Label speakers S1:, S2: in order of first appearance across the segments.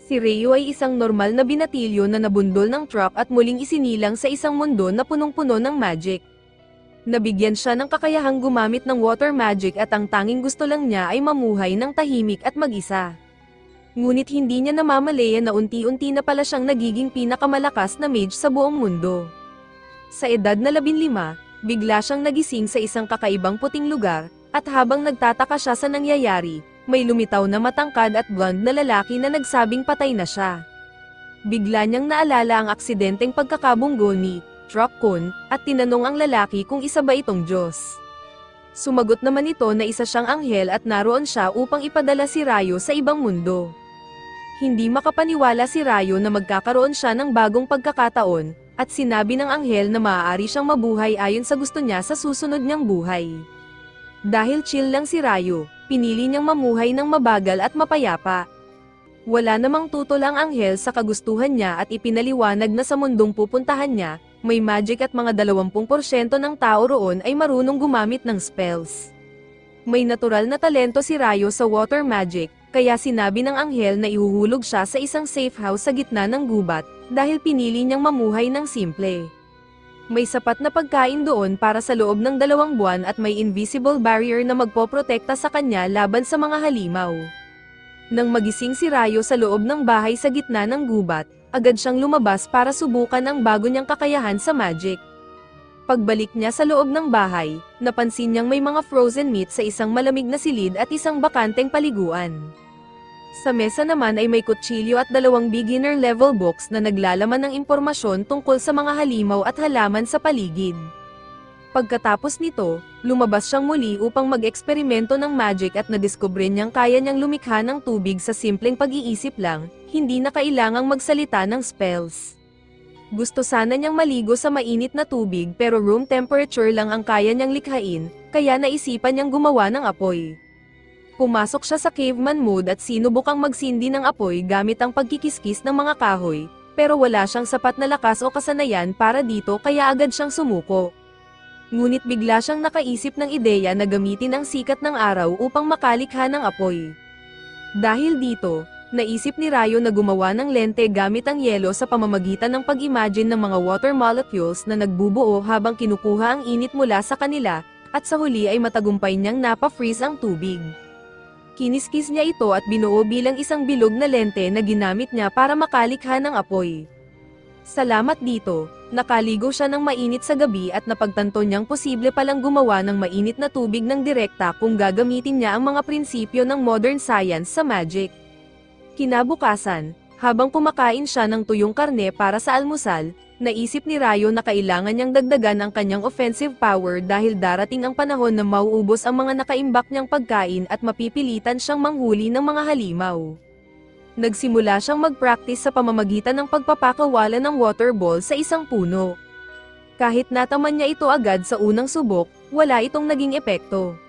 S1: Si Reo ay isang normal na binatilyo na nabundol ng truck at muling isinilang sa isang mundo na punong-puno ng magic. Nabigyan siya ng kakayahang gumamit ng water magic at ang tanging gusto lang niya ay mamuhay ng tahimik at mag-isa. Ngunit hindi niya namamalayan na unti-unti na pala siyang nagiging pinakamalakas na mage sa buong mundo. Sa edad na 15, bigla siyang nagising sa isang kakaibang puting lugar, at habang nagtataka siya sa nangyayari, may lumitaw na matangkad at blonde na lalaki na nagsabing patay na siya. Bigla niyang naalala ang aksidenteng pagkakabunggo ni Truck Kun, at tinanong ang lalaki kung isa ba itong Diyos. Sumagot naman ito na isa siyang anghel at naroon siya upang ipadala si Rayo sa ibang mundo. Hindi makapaniwala si Rayo na magkakaroon siya ng bagong pagkakataon, at sinabi ng anghel na maaari siyang mabuhay ayon sa gusto niya sa susunod niyang buhay. Dahil chill lang si Rayo, pinili niyang mamuhay ng mabagal at mapayapa. Wala namang tutol ang anghel sa kagustuhan niya at ipinaliwanag na sa mundong pupuntahan niya, may magic at mga 20% ng tao roon ay marunong gumamit ng spells. May natural na talento si Rayo sa water magic, kaya sinabi ng anghel na ihuhulog siya sa isang safe house sa gitna ng gubat, dahil pinili niyang mamuhay ng simple. May sapat na pagkain doon para sa loob ng 2 buwan at may invisible barrier na magpoprotekta sa kanya laban sa mga halimaw. Nang magising si Rayo sa loob ng bahay sa gitna ng gubat, agad siyang lumabas para subukan ang bago niyang kakayahan sa magic. Pagbalik niya sa loob ng bahay, napansin niyang may mga frozen meat sa isang malamig na silid at isang bakanteng paliguan. Sa mesa naman ay may kutsilyo at 2 beginner-level books na naglalaman ng impormasyon tungkol sa mga halimaw at halaman sa paligid. Pagkatapos nito, lumabas siyang muli upang mag-eksperimento ng magic at nadiskubre niyang kaya niyang lumikha ng tubig sa simpleng pag-iisip lang, hindi na kailangang magsalita ng spells. Gusto sana niyang maligo sa mainit na tubig pero room temperature lang ang kaya niyang likhain, kaya naisipan niyang gumawa ng apoy. Pumasok siya sa caveman mode at sinubukang magsindi ng apoy gamit ang pagkikiskis ng mga kahoy, pero wala siyang sapat na lakas o kasanayan para dito kaya agad siyang sumuko. Ngunit bigla siyang nakaisip ng ideya na gamitin ang sikat ng araw upang makalikha ng apoy. Dahil dito, naisip ni Rayo na gumawa ng lente gamit ang yelo sa pamamagitan ng pag-imagine ng mga water molecules na nagbubuo habang kinukuha ang init mula sa kanila, at sa huli ay matagumpay niyang napa-freeze ang tubig. Kiniskis niya ito at binuo bilang isang bilog na lente na ginamit niya para makalikha ng apoy. Salamat dito, nakaligo siya ng mainit sa gabi at napagtanto niyang posible palang gumawa ng mainit na tubig ng direkta kung gagamitin niya ang mga prinsipyo ng modern science sa magic. Kinabukasan, habang kumakain siya ng tuyong karne para sa almusal, naisip ni Rayo na kailangan niyang dagdagan ang kanyang offensive power dahil darating ang panahon na mauubos ang mga nakaimbak niyang pagkain at mapipilitan siyang manghuli ng mga halimaw. Nagsimula siyang mag-practice sa pamamagitan ng pagpapakawala ng water ball sa isang puno. Kahit nataman niya ito agad sa unang subok, wala itong naging epekto.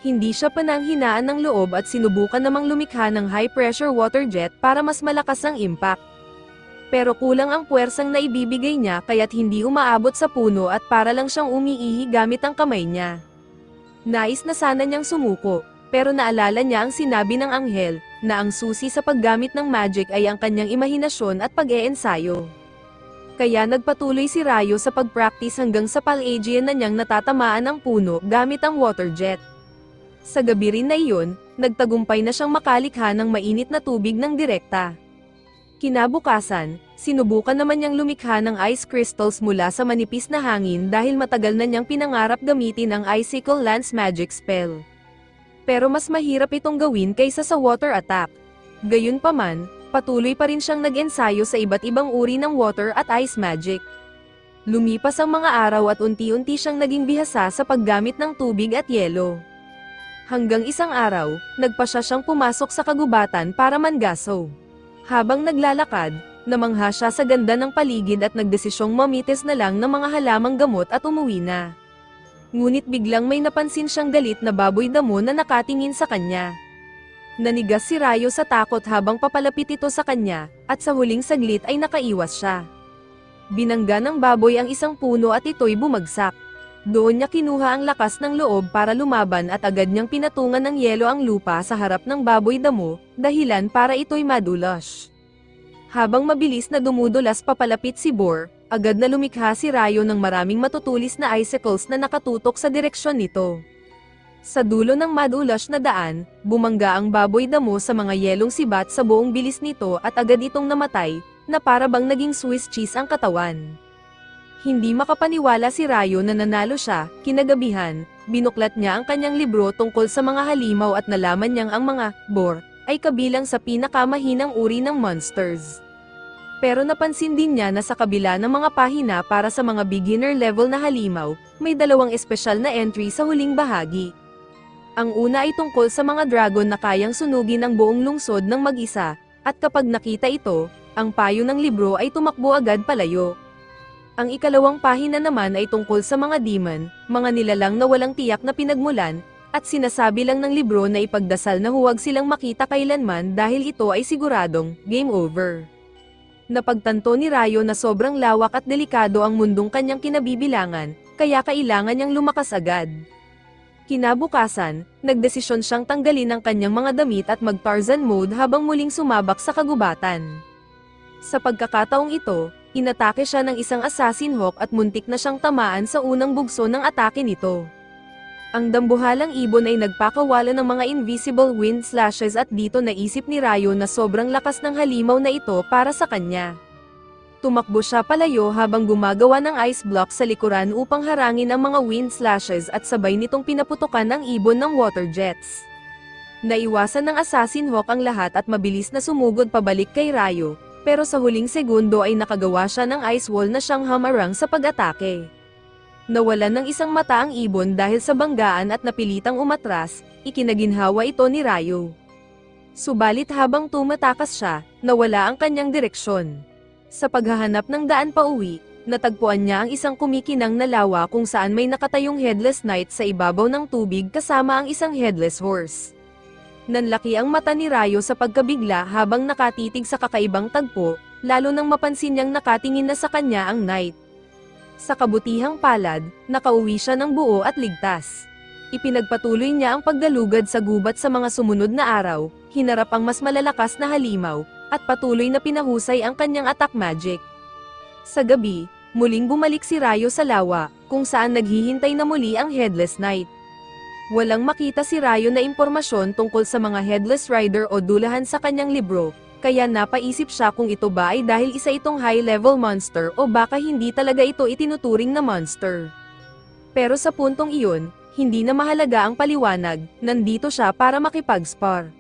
S1: Hindi siya pananghinaan ng loob at sinubukan namang lumikha ng high-pressure water jet para mas malakas ang impact. Pero kulang ang puwersang naibibigay niya kaya't hindi umaabot sa puno at para lang siyang umiihi gamit ang kamay niya. Nais na sana niyang sumuko, pero naalala niya ang sinabi ng anghel, na ang susi sa paggamit ng magic ay ang kanyang imahinasyon at pag-eensayo. Kaya nagpatuloy si Rayo sa pag-practice hanggang sa Palladian na niyang natatamaan ang puno gamit ang water jet. Sa gabi rin na iyon, nagtagumpay na siyang makalikha ng mainit na tubig ng direkta. Kinabukasan, sinubukan naman niyang lumikha ng ice crystals mula sa manipis na hangin dahil matagal na niyang pinangarap gamitin ang Icicle Lance magic spell. Pero mas mahirap itong gawin kaysa sa water attack. Gayunpaman, patuloy pa rin siyang nag-ensayo sa iba't ibang uri ng water at ice magic. Lumipas ang mga araw at unti-unti siyang naging bihasa sa paggamit ng tubig at yelo. Hanggang isang araw, nagpasya siyang pumasok sa kagubatan para mangaso. Habang naglalakad, namangha siya sa ganda ng paligid at nagdesisyong mamitis na lang ng mga halamang gamot at umuwi na. Ngunit biglang may napansin siyang galit na baboy damo na nakatingin sa kanya. Nanigas si Rayo sa takot habang papalapit ito sa kanya, at sa huling saglit ay nakaiwas siya. Binangga ng baboy ang isang puno at ito'y bumagsak. Doon niya kinuha ang lakas ng loob para lumaban at agad niyang pinatungan ng yelo ang lupa sa harap ng baboy damo, dahilan para ito'y madulas. Habang mabilis na dumudulas papalapit si Boar, agad na lumikha si Rayo ng maraming matutulis na icicles na nakatutok sa direksyon nito. Sa dulo ng madulas na daan, bumangga ang baboy damo sa mga yelong sibat sa buong bilis nito at agad itong namatay, na para bang naging Swiss cheese ang katawan. Hindi makapaniwala si Rayo na nanalo siya. Kinagabihan, binuklat niya ang kanyang libro tungkol sa mga halimaw at nalaman niyang ang mga boar ay kabilang sa pinakamahinang uri ng monsters. Pero napansin din niya na sa kabila ng mga pahina para sa mga beginner level na halimaw, may dalawang espesyal na entry sa huling bahagi. Ang una ay tungkol sa mga dragon na kayang sunugin ang buong lungsod ng mag-isa, at kapag nakita ito, ang payo ng libro ay tumakbo agad palayo. Ang ikalawang pahina naman ay tungkol sa mga demon, mga nilalang na walang tiyak na pinagmulan, at sinasabi lang ng libro na ipagdasal na huwag silang makita kailanman dahil ito ay siguradong game over. Napagtanto ni Rayo na sobrang lawak at delikado ang mundong kanyang kinabibilangan, kaya kailangan niyang lumakas agad. Kinabukasan, nagdesisyon siyang tanggalin ang kanyang mga damit at mag-Tarzan mode habang muling sumabak sa kagubatan. Sa pagkakataong ito, inatake siya ng isang assassin hawk at muntik na siyang tamaan sa unang bugso ng atake nito. Ang dambuhalang ibon ay nagpakawala ng mga invisible wind slashes at dito naisip ni Rayo na sobrang lakas ng halimaw na ito para sa kanya. Tumakbo siya palayo habang gumagawa ng ice block sa likuran upang harangin ang mga wind slashes at sabay nitong pinaputukan ang ibon ng water jets. Naiwasan ng assassin hawk ang lahat at mabilis na sumugod pabalik kay Rayo, pero sa huling segundo ay nakagawa siya ng ice wall na siyang hamarang sa pag-atake. Nawalan ng isang mata ang ibon dahil sa banggaan at napilitang umatras, ikinaginhawa ito ni Rayo. Subalit habang tumatakas siya, nawala ang kanyang direksyon. Sa paghahanap ng daan pauwi, natagpuan niya ang isang kumikinang na lawa kung saan may nakatayong headless knight sa ibabaw ng tubig kasama ang isang headless horse. Nanlaki ang mata ni Rayo sa pagkabigla habang nakatitig sa kakaibang tagpo, lalo nang mapansin niyang nakatingin na sa kanya ang knight. Sa kabutihang palad, nakauwi siya ng buo at ligtas. Ipinagpatuloy niya ang pagdalugad sa gubat sa mga sumunod na araw, hinarap ang mas malalakas na halimaw, at patuloy na pinahusay ang kanyang attack magic. Sa gabi, muling bumalik si Rayo sa lawa, kung saan naghihintay na muli ang headless knight. Walang makita si Rayo na impormasyon tungkol sa mga headless rider o dulahan sa kanyang libro, kaya napaisip siya kung ito ba ay dahil isa itong high-level monster o baka hindi talaga ito itinuturing na monster. Pero sa puntong iyon, hindi na mahalaga ang paliwanag, nandito siya para makipag-spar.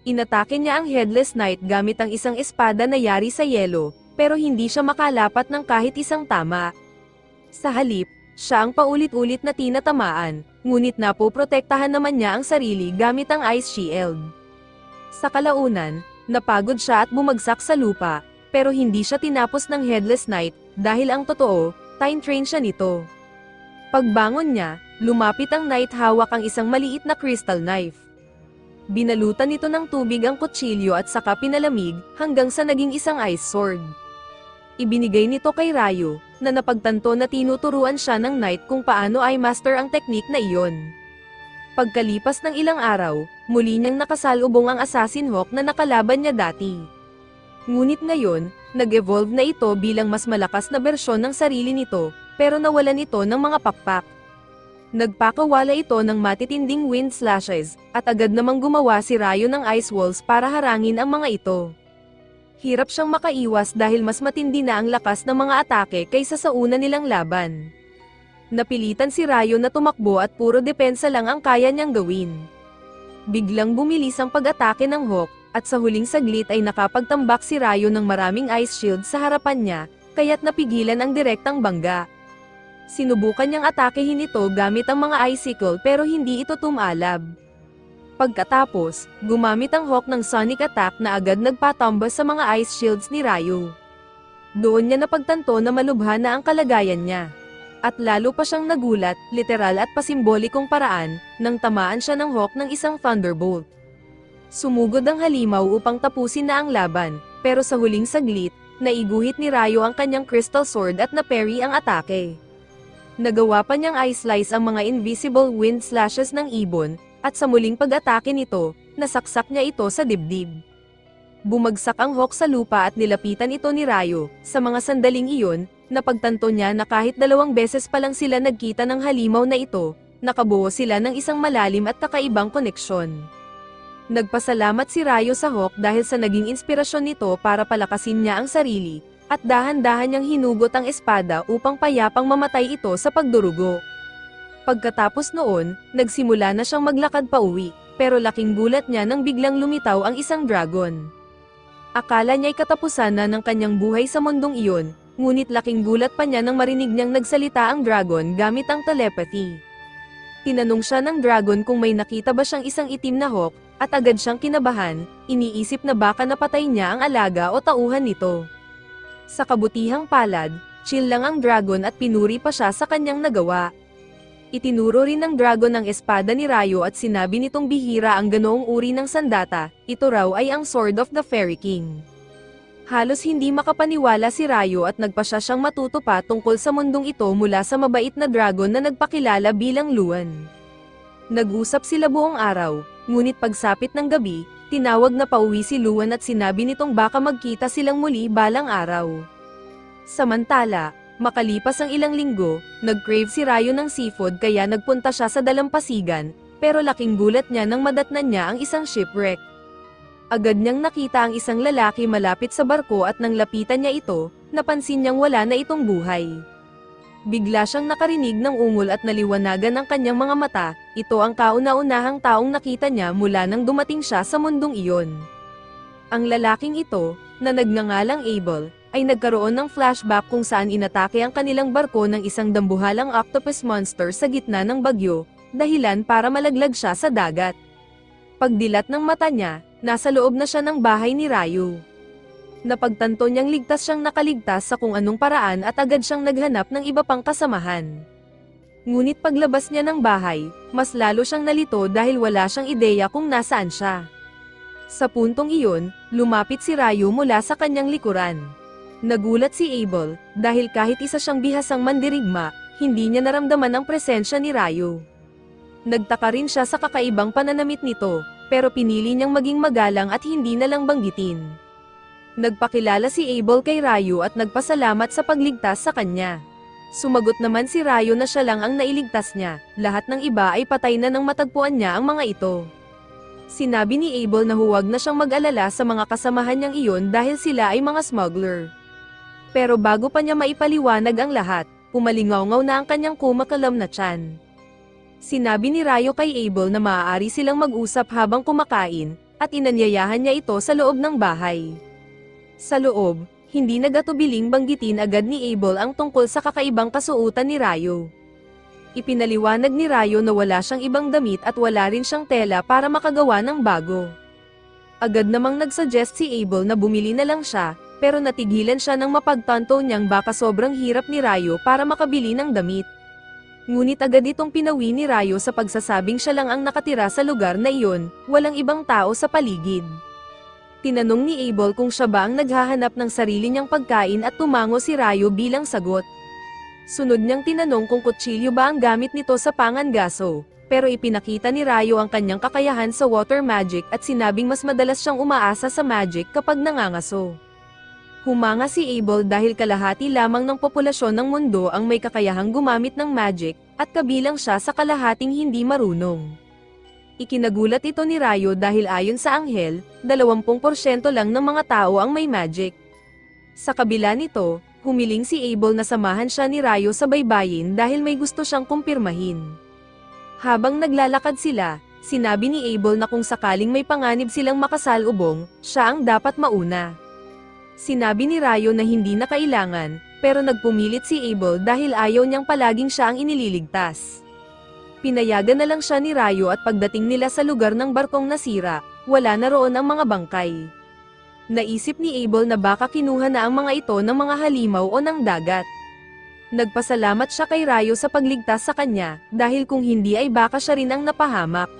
S1: Inatake niya ang headless knight gamit ang isang espada na yari sa yelo, pero hindi siya makalapat ng kahit isang tama. Sa halip, siya ang paulit-ulit na tinatamaan, ngunit napoprotektahan naman niya ang sarili gamit ang ice shield. Sa kalaunan, napagod siya at bumagsak sa lupa, pero hindi siya tinapos ng headless knight, dahil ang totoo, time-train siya nito. Pagbangon niya, lumapit ang knight hawak ang isang maliit na crystal knife. Binalutan nito ng tubig ang kutsilyo at saka pinalamig, hanggang sa naging isang ice sword. Ibinigay nito kay Rayo, na napagtanto na tinuturuan siya ng knight kung paano ay master ang teknik na iyon. Pagkalipas ng ilang araw, muli niyang nakasalubong ang assassin hawk na nakalaban niya dati. Ngunit ngayon, nag-evolve na ito bilang mas malakas na bersyon ng sarili nito, pero nawalan ito ng mga pakpak. Nagpakawala ito ng matitinding wind slashes, at agad namang gumawa si Rayo ng ice walls para harangin ang mga ito. Hirap siyang makaiwas dahil mas matindi na ang lakas ng mga atake kaysa sa una nilang laban. Napilitan si Rayo na tumakbo at puro depensa lang ang kaya niyang gawin. Biglang bumilis ang pag-atake ng hawk, at sa huling saglit ay nakapagtambak si Rayo ng maraming ice shield sa harapan niya, kaya't napigilan ang direktang bangga. Sinubukan niyang atakehin ito gamit ang mga icicle pero hindi ito tumalab. Pagkatapos, gumamit ang hawk ng sonic attack na agad nagpatambas sa mga ice shields ni Rayo. Doon niya napagtanto na malubha na ang kalagayan niya. At lalo pa siyang nagulat, literal at pasimbolikong paraan, nang tamaan siya ng hawk ng isang thunderbolt. Sumugod ang halimaw upang tapusin na ang laban, pero sa huling saglit, naiguhit ni Rayo ang kanyang crystal sword at naparry ang atake. Nagawa pa niyang i-slice ang mga invisible wind slashes ng ibon, at sa muling pag-atake nito, nasaksak niya ito sa dibdib. Bumagsak ang Hawk sa lupa at nilapitan ito ni Rayo. Sa mga sandaling iyon, napagtanto niya na kahit 2 beses pa lang sila nagkita ng halimaw na ito, nakabuo sila ng isang malalim at kakaibang koneksyon. Nagpasalamat si Rayo sa Hawk dahil sa naging inspirasyon nito para palakasin niya ang sarili, at dahan-dahan niyang hinugot ang espada upang payapang mamatay ito sa pagdurugo. Pagkatapos noon, nagsimula na siyang maglakad pauwi, pero laking gulat niya nang biglang lumitaw ang isang dragon. Akala niya'y katapusan na ng kanyang buhay sa mundong iyon, ngunit laking gulat pa niya nang marinig niyang nagsalita ang dragon gamit ang telepathy. Tinanong siya ng dragon kung may nakita ba siyang isang itim na hawk, at agad siyang kinabahan, iniisip na baka napatay niya ang alaga o tauhan nito. Sa kabutihang palad, chill lang ang dragon at pinuri pa siya sa kanyang nagawa. Itinuro rin ng dragon ang espada ni Rayo at sinabi nitong bihira ang ganoong uri ng sandata, ito raw ay ang Sword of the Fairy King. Halos hindi makapaniwala si Rayo at nagpasya siyang matuto pa tungkol sa mundong ito mula sa mabait na dragon na nagpakilala bilang Luan. Nag-usap sila buong araw, ngunit pagsapit ng gabi, tinawag na pauwi si Luan at sinabi nitong baka magkita silang muli balang araw. Samantala, makalipas ang ilang linggo, nag-crave si Rayo ng seafood kaya nagpunta siya sa dalampasigan, pero laking gulat niya nang madatnan niya ang isang shipwreck. Agad niyang nakita ang isang lalaki malapit sa barko at nang lapitan niya ito, napansin niyang wala na itong buhay. Bigla siyang nakarinig ng ungol at naliwanagan ang kanyang mga mata, ito ang kauna-unahang taong nakita niya mula nang dumating siya sa mundong iyon. Ang lalaking ito, na nagngangalang Abel, ay nagkaroon ng flashback kung saan inatake ang kanilang barko ng isang dambuhalang octopus monster sa gitna ng bagyo, dahilan para malaglag siya sa dagat. Pagdilat ng mata niya, nasa loob na siya ng bahay ni Rayo. Napagtanto niyang ligtas siyang nakaligtas sa kung anong paraan at agad siyang naghanap ng iba pang kasamahan. Ngunit paglabas niya ng bahay, mas lalo siyang nalito dahil wala siyang ideya kung nasaan siya. Sa puntong iyon, lumapit si Rayo mula sa kanyang likuran. Nagulat si Abel, dahil kahit isa siyang bihasang mandirigma, hindi niya naramdaman ang presensya ni Rayo. Nagtaka rin siya sa kakaibang pananamit nito, pero pinili niyang maging magalang at hindi na lang banggitin. Nagpakilala si Abel kay Rayo at nagpasalamat sa pagligtas sa kanya. Sumagot naman si Rayo na siya lang ang nailigtas niya, lahat ng iba ay patay na nang matagpuan niya ang mga ito. Sinabi ni Abel na huwag na siyang mag-alala sa mga kasamahan niyang iyon dahil sila ay mga smuggler. Pero bago pa niya maipaliwanag ang lahat, umalingaw-ngaw na ang kanyang kumakalam na tiyan. Sinabi ni Rayo kay Abel na maaari silang mag-usap habang kumakain, at inanyayahan niya ito sa loob ng bahay. Sa loob, hindi nagatubiling banggitin agad ni Abel ang tungkol sa kakaibang kasuotan ni Rayo. Ipinaliwanag ni Rayo na wala siyang ibang damit at wala rin siyang tela para makagawa ng bago. Agad namang nagsuggest si Abel na bumili na lang siya, pero natigilan siya nang mapagtanto niyang baka sobrang hirap ni Rayo para makabili ng damit. Ngunit agad itong pinawi ni Rayo sa pagsasabing siya lang ang nakatira sa lugar na iyon, walang ibang tao sa paligid. Tinanong ni Abel kung siya ba ang naghahanap ng sarili niyang pagkain at tumango si Rayo bilang sagot. Sunod niyang tinanong kung kutsilyo ba ang gamit nito sa pangangaso, pero ipinakita ni Rayo ang kanyang kakayahan sa water magic at sinabing mas madalas siyang umaasa sa magic kapag nangangaso. Humanga si Abel dahil kalahati lamang ng populasyon ng mundo ang may kakayahang gumamit ng magic, at kabilang siya sa kalahating hindi marunong. Ikinagulat ito ni Rayo dahil ayon sa anghel, 20% lang ng mga tao ang may magic. Sa kabila nito, humiling si Abel na samahan siya ni Rayo sa baybayin dahil may gusto siyang kumpirmahin. Habang naglalakad sila, sinabi ni Abel na kung sakaling may panganib silang makasalubong, siya ang dapat mauna. Sinabi ni Rayo na hindi na kailangan, pero nagpumilit si Abel dahil ayaw niyang palaging siya ang inililigtas. Pinayagan na lang siya ni Rayo at pagdating nila sa lugar ng barkong nasira, wala na roon ang mga bangkay. Naisip ni Abel na baka kinuha na ang mga ito ng mga halimaw o ng dagat. Nagpasalamat siya kay Rayo sa pagligtas sa kanya, dahil kung hindi ay baka siya rin ang napahamak.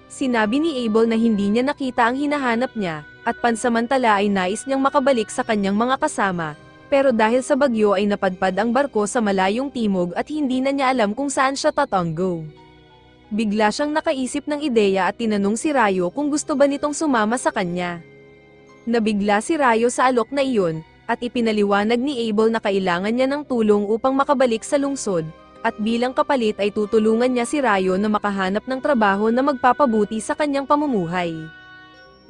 S1: Sinabi ni Abel na hindi niya nakita ang hinahanap niya, at pansamantala ay nais niyang makabalik sa kanyang mga kasama, pero dahil sa bagyo ay napadpad ang barko sa malayong timog at hindi na niya alam kung saan siya tatanggo. Bigla siyang nakaisip ng ideya at tinanong si Rayo kung gusto ba nitong sumama sa kanya. Nabigla si Rayo sa alok na iyon, at ipinaliwanag ni Abel na kailangan niya ng tulong upang makabalik sa lungsod, at bilang kapalit ay tutulungan niya si Rayo na makahanap ng trabaho na magpapabuti sa kanyang pamumuhay.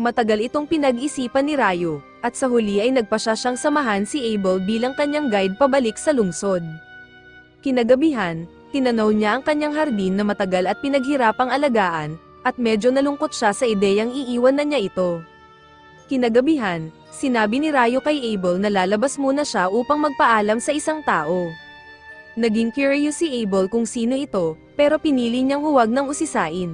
S1: Matagal itong pinag-isipan ni Rayo, at sa huli ay nagpasya siyang samahan si Abel bilang kanyang guide pabalik sa lungsod. Kinagabihan, tinanaw niya ang kanyang hardin na matagal at pinaghirapang alagaan, at medyo nalungkot siya sa ideyang iiwan na niya ito. Kinagabihan, sinabi ni Rayo kay Abel na lalabas muna siya upang magpaalam sa isang tao. Naging curious si Abel kung sino ito, pero pinili niyang huwag nang usisain.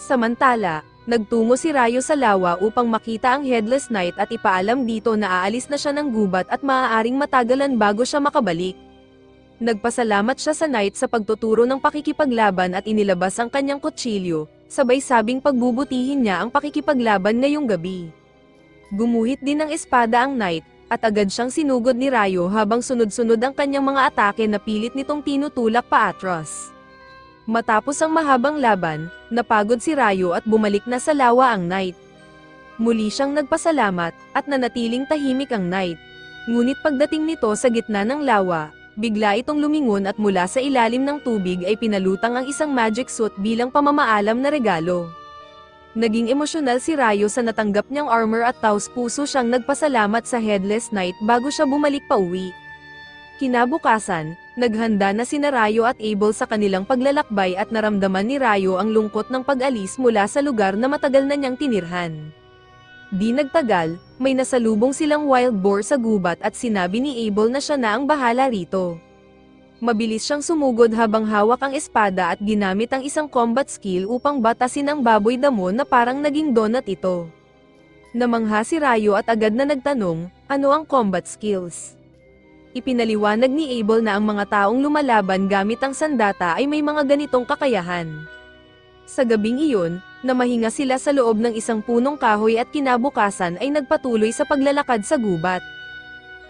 S1: Samantala, nagtungo si Rayo sa lawa upang makita ang Headless Knight at ipaalam dito na aalis na siya ng gubat at maaaring matagalan bago siya makabalik. Nagpasalamat siya sa Knight sa pagtuturo ng pakikipaglaban at inilabas ang kanyang kutsilyo, sabay sabing pagbubutihin niya ang pakikipaglaban ngayong gabi. Gumuhit din ng espada ang Knight, at agad siyang sinugod ni Rayo habang sunod-sunod ang kanyang mga atake na pilit nitong tinutulak paatras. Matapos ang mahabang laban, napagod si Rayo at bumalik na sa lawa ang Knight. Muli siyang nagpasalamat, at nanatiling tahimik ang Knight. Ngunit pagdating nito sa gitna ng lawa, bigla itong lumingon at mula sa ilalim ng tubig ay pinalutang ang isang magic suit bilang pamamaalam na regalo. Naging emosyonal si Rayo sa natanggap niyang armor at taos-puso siyang nagpasalamat sa Headless Knight bago siya bumalik pauwi. Kinabukasan, naghanda na sina Rayo at Abel sa kanilang paglalakbay at naramdaman ni Rayo ang lungkot ng pag-alis mula sa lugar na matagal na niyang tinirhan. Di nagtagal, may nasalubong silang wild boar sa gubat at sinabi ni Abel na siya na ang bahala rito. Mabilis siyang sumugod habang hawak ang espada at ginamit ang isang combat skill upang batasin ang baboy damo na parang naging donut ito. Namangha si Rayo at agad na nagtanong, ano ang combat skills? Ipinaliwanag ni Abel na ang mga taong lumalaban gamit ang sandata ay may mga ganitong kakayahan. Sa gabing iyon, namahinga sila sa loob ng isang punong kahoy at kinabukasan ay nagpatuloy sa paglalakad sa gubat.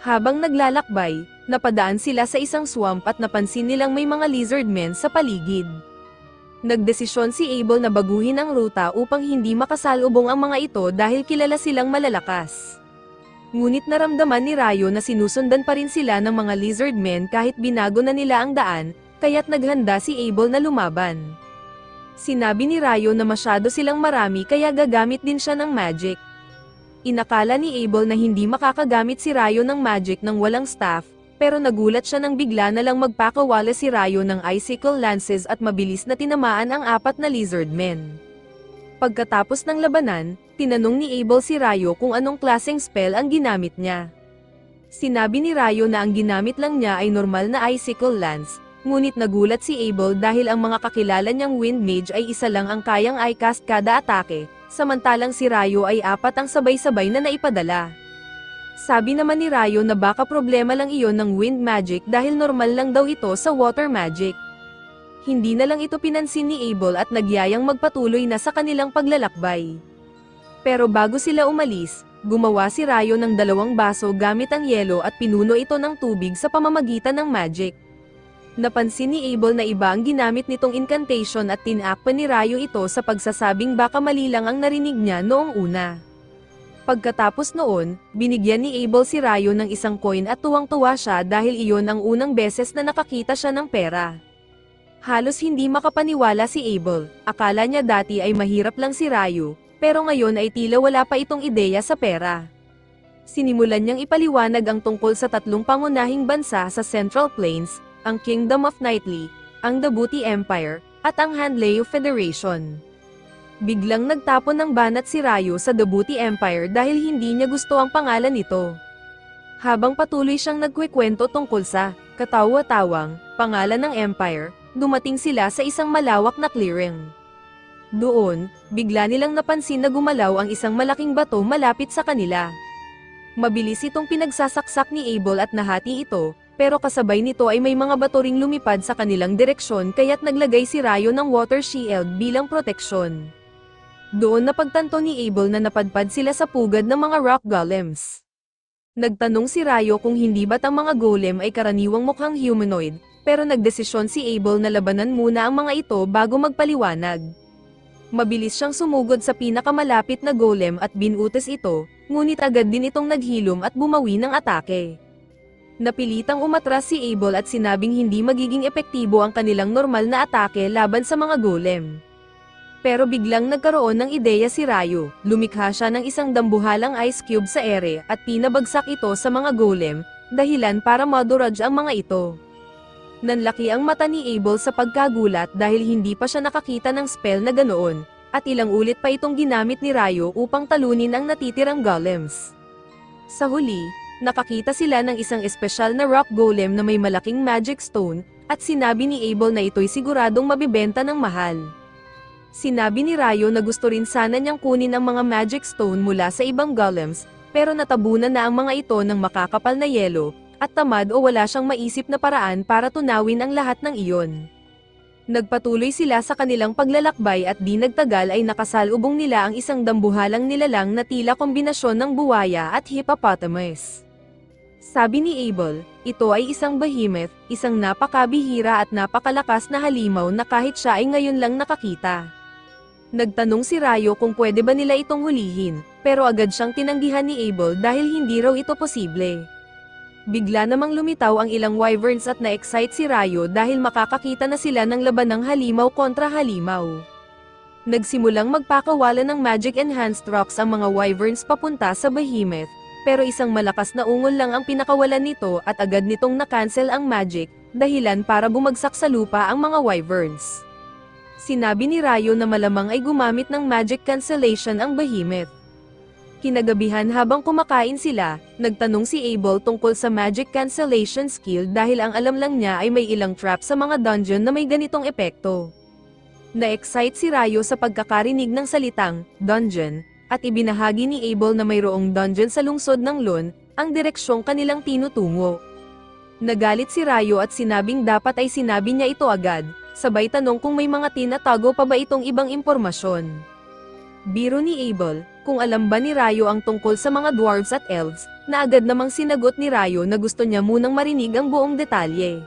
S1: Habang naglalakbay, napadaan sila sa isang swamp at napansin nilang may mga lizard men sa paligid. Nagdesisyon si Abel na baguhin ang ruta upang hindi makasalubong ang mga ito dahil kilala silang malalakas. Ngunit naramdaman ni Rayo na sinusundan pa rin sila ng mga lizard men kahit binago na nila ang daan, kaya't naghanda si Abel na lumaban. Sinabi ni Rayo na masyado silang marami kaya gagamit din siya ng magic. Inakala ni Abel na hindi makakagamit si Rayo ng magic ng walang staff, pero nagulat siya nang bigla na lang magpakawala si Rayo ng icicle lances at mabilis na tinamaan ang 4 na lizard men. Pagkatapos ng labanan, tinanong ni Abel si Rayo kung anong klaseng spell ang ginamit niya. Sinabi ni Rayo na ang ginamit lang niya ay normal na icicle lance, ngunit nagulat si Abel dahil ang mga kakilala niyang wind mage ay isa lang ang kayang i-cast kada atake, samantalang si Rayo ay 4 ang sabay-sabay na naipadala. Sabi naman ni Rayo na baka problema lang iyon ng wind magic dahil normal lang daw ito sa water magic. Hindi na lang ito pinansin ni Abel at nagyayang magpatuloy na sa kanilang paglalakbay. Pero bago sila umalis, gumawa si Rayo ng 2 baso gamit ang yelo at pinuno ito ng tubig sa pamamagitan ng magic. Napansin ni Abel na iba ang ginamit nitong incantation at tinakpan ni Rayo ito sa pagsasabing baka mali lang ang narinig niya noong una. Pagkatapos noon, binigyan ni Abel si Rayo ng isang coin at tuwang-tuwa siya dahil iyon ang unang beses na nakakita siya ng pera. Halos hindi makapaniwala si Abel, akala niya dati ay mahirap lang si Rayo, pero ngayon ay tila wala pa itong ideya sa pera. Sinimulan niyang ipaliwanag ang tungkol sa 3 pangunahing bansa sa Central Plains, ang Kingdom of Knightly, ang Dabuti Empire, at ang Handleo Federation. Biglang nagtapon ng banat si Rayo sa Dabuti Empire dahil hindi niya gusto ang pangalan nito. Habang patuloy siyang nagkukwento tungkol sa katawa-tawang pangalan ng empire, dumating sila sa isang malawak na clearing. Doon, bigla nilang napansin na gumalaw ang isang malaking bato malapit sa kanila. Mabilis itong pinagsasaksak ni Abel at nahati ito, pero kasabay nito ay may mga bato ring lumipad sa kanilang direksyon kaya't naglagay si Rayo ng water shield bilang proteksyon. Doon napagtanto ni Abel na napadpad sila sa pugad ng mga rock golems. Nagtanong si Rayo kung hindi ba't ang mga golem ay karaniwang mukhang humanoid, pero nagdesisyon si Abel na labanan muna ang mga ito bago magpaliwanag. Mabilis siyang sumugod sa pinakamalapit na golem at binutas ito, ngunit agad din itong naghilom at bumawi ng atake. Napilitang umatras si Abel at sinabing hindi magiging epektibo ang kanilang normal na atake laban sa mga golem. Pero biglang nagkaroon ng ideya si Rayo, lumikha siya ng isang dambuhalang ice cube sa ere at pinabagsak ito sa mga golem, dahilan para madurage ang mga ito. Nanlaki ang mata ni Abel sa pagkagulat dahil hindi pa siya nakakita ng spell na ganoon, at ilang ulit pa itong ginamit ni Rayo upang talunin ang natitirang golems. Sa huli, nakakita sila ng isang espesyal na rock golem na may malaking magic stone, at sinabi ni Abel na ito'y siguradong mabibenta ng mahal. Sinabi ni Rayo na gusto rin sana niyang kunin ang mga magic stone mula sa ibang golems, pero natabunan na ang mga ito ng makakapal na yelo, at tamad o wala siyang maisip na paraan para tunawin ang lahat ng iyon. Nagpatuloy sila sa kanilang paglalakbay at di nagtagal ay nakasalubong nila ang isang dambuhalang nilalang na tila kombinasyon ng buwaya at hippopotamus. Sabi ni Abel, ito ay isang behemoth, isang napakabihira at napakalakas na halimaw na kahit siya ay ngayon lang nakakita. Nagtanong si Rayo kung pwede ba nila itong hulihin, pero agad siyang tinanggihan ni Abel dahil hindi raw ito posible. Bigla namang lumitaw ang ilang wyverns at na-excite si Rayo dahil makakakita na sila ng labanang halimaw kontra halimaw. Nagsimulang magpakawalan ng magic-enhanced rocks ang mga wyverns papunta sa behemoth, pero isang malakas na ungol lang ang pinakawalan nito at agad nitong na-cancel ang magic, dahilan para bumagsak sa lupa ang mga wyverns. Sinabi ni Rayo na malamang ay gumamit ng magic cancellation ang behemoth. Kinagabihan habang kumakain sila, nagtanong si Abel tungkol sa magic cancellation skill dahil ang alam lang niya ay may ilang trap sa mga dungeon na may ganitong epekto. Na-excite si Rayo sa pagkakarinig ng salitang dungeon, at ibinahagi ni Abel na mayroong dungeon sa lungsod ng Lon, ang direksyong kanilang tinutungo. Nagalit si Rayo at sinabing dapat ay sinabi niya ito agad, sabay tanong kung may mga tinatago pa ba itong ibang impormasyon. Biro ni Abel, kung alam ba ni Rayo ang tungkol sa mga dwarves at elves, na agad namang sinagot ni Rayo na gusto niya munang marinig ang buong detalye.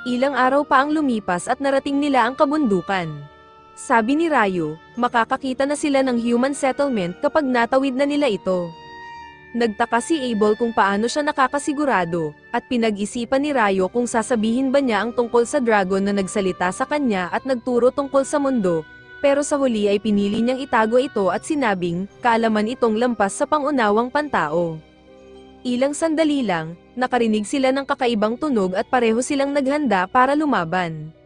S1: Ilang araw pa ang lumipas at narating nila ang kabundukan. Sabi ni Rayo, makakakita na sila ng human settlement kapag natawid na nila ito. Nagtaka si Abel kung paano siya nakakasigurado, at pinag-isipan ni Rayo kung sasabihin ba niya ang tungkol sa dragon na nagsalita sa kanya at nagturo tungkol sa mundo, pero sa huli ay pinili niyang itago ito at sinabing, kaalaman itong lampas sa pangunawang pantao. Ilang sandali lang, nakarinig sila ng kakaibang tunog at pareho silang naghanda para lumaban.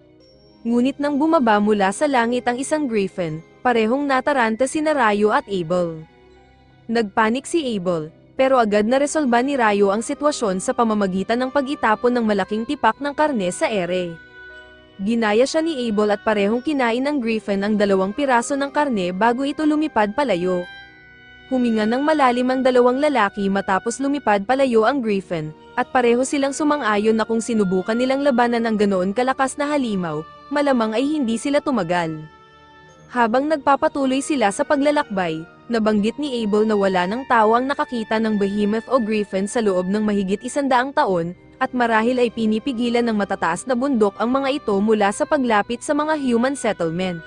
S1: Ngunit nang bumaba mula sa langit ang isang griffin, parehong nataranta sina Rayo at Abel. Nagpanik si Abel, pero agad na resolba ni Rayo ang sitwasyon sa pamamagitan ng pag-itapon ng malaking tipak ng karne sa ere. Ginaya siya ni Abel at parehong kinain ng griffin ang 2 piraso ng karne bago ito lumipad palayo. Huminga ng malalim ang 2 lalaki matapos lumipad palayo ang griffin, at pareho silang sumang-ayon na kung sinubukan nilang labanan ang ganoon kalakas na halimaw, malamang ay hindi sila tumagal. Habang nagpapatuloy sila sa paglalakbay, nabanggit ni Abel na wala ng tao ang nakakita ng behemoth o griffin sa loob ng mahigit 100 taon, at marahil ay pinipigilan ng matataas na bundok ang mga ito mula sa paglapit sa mga human settlement.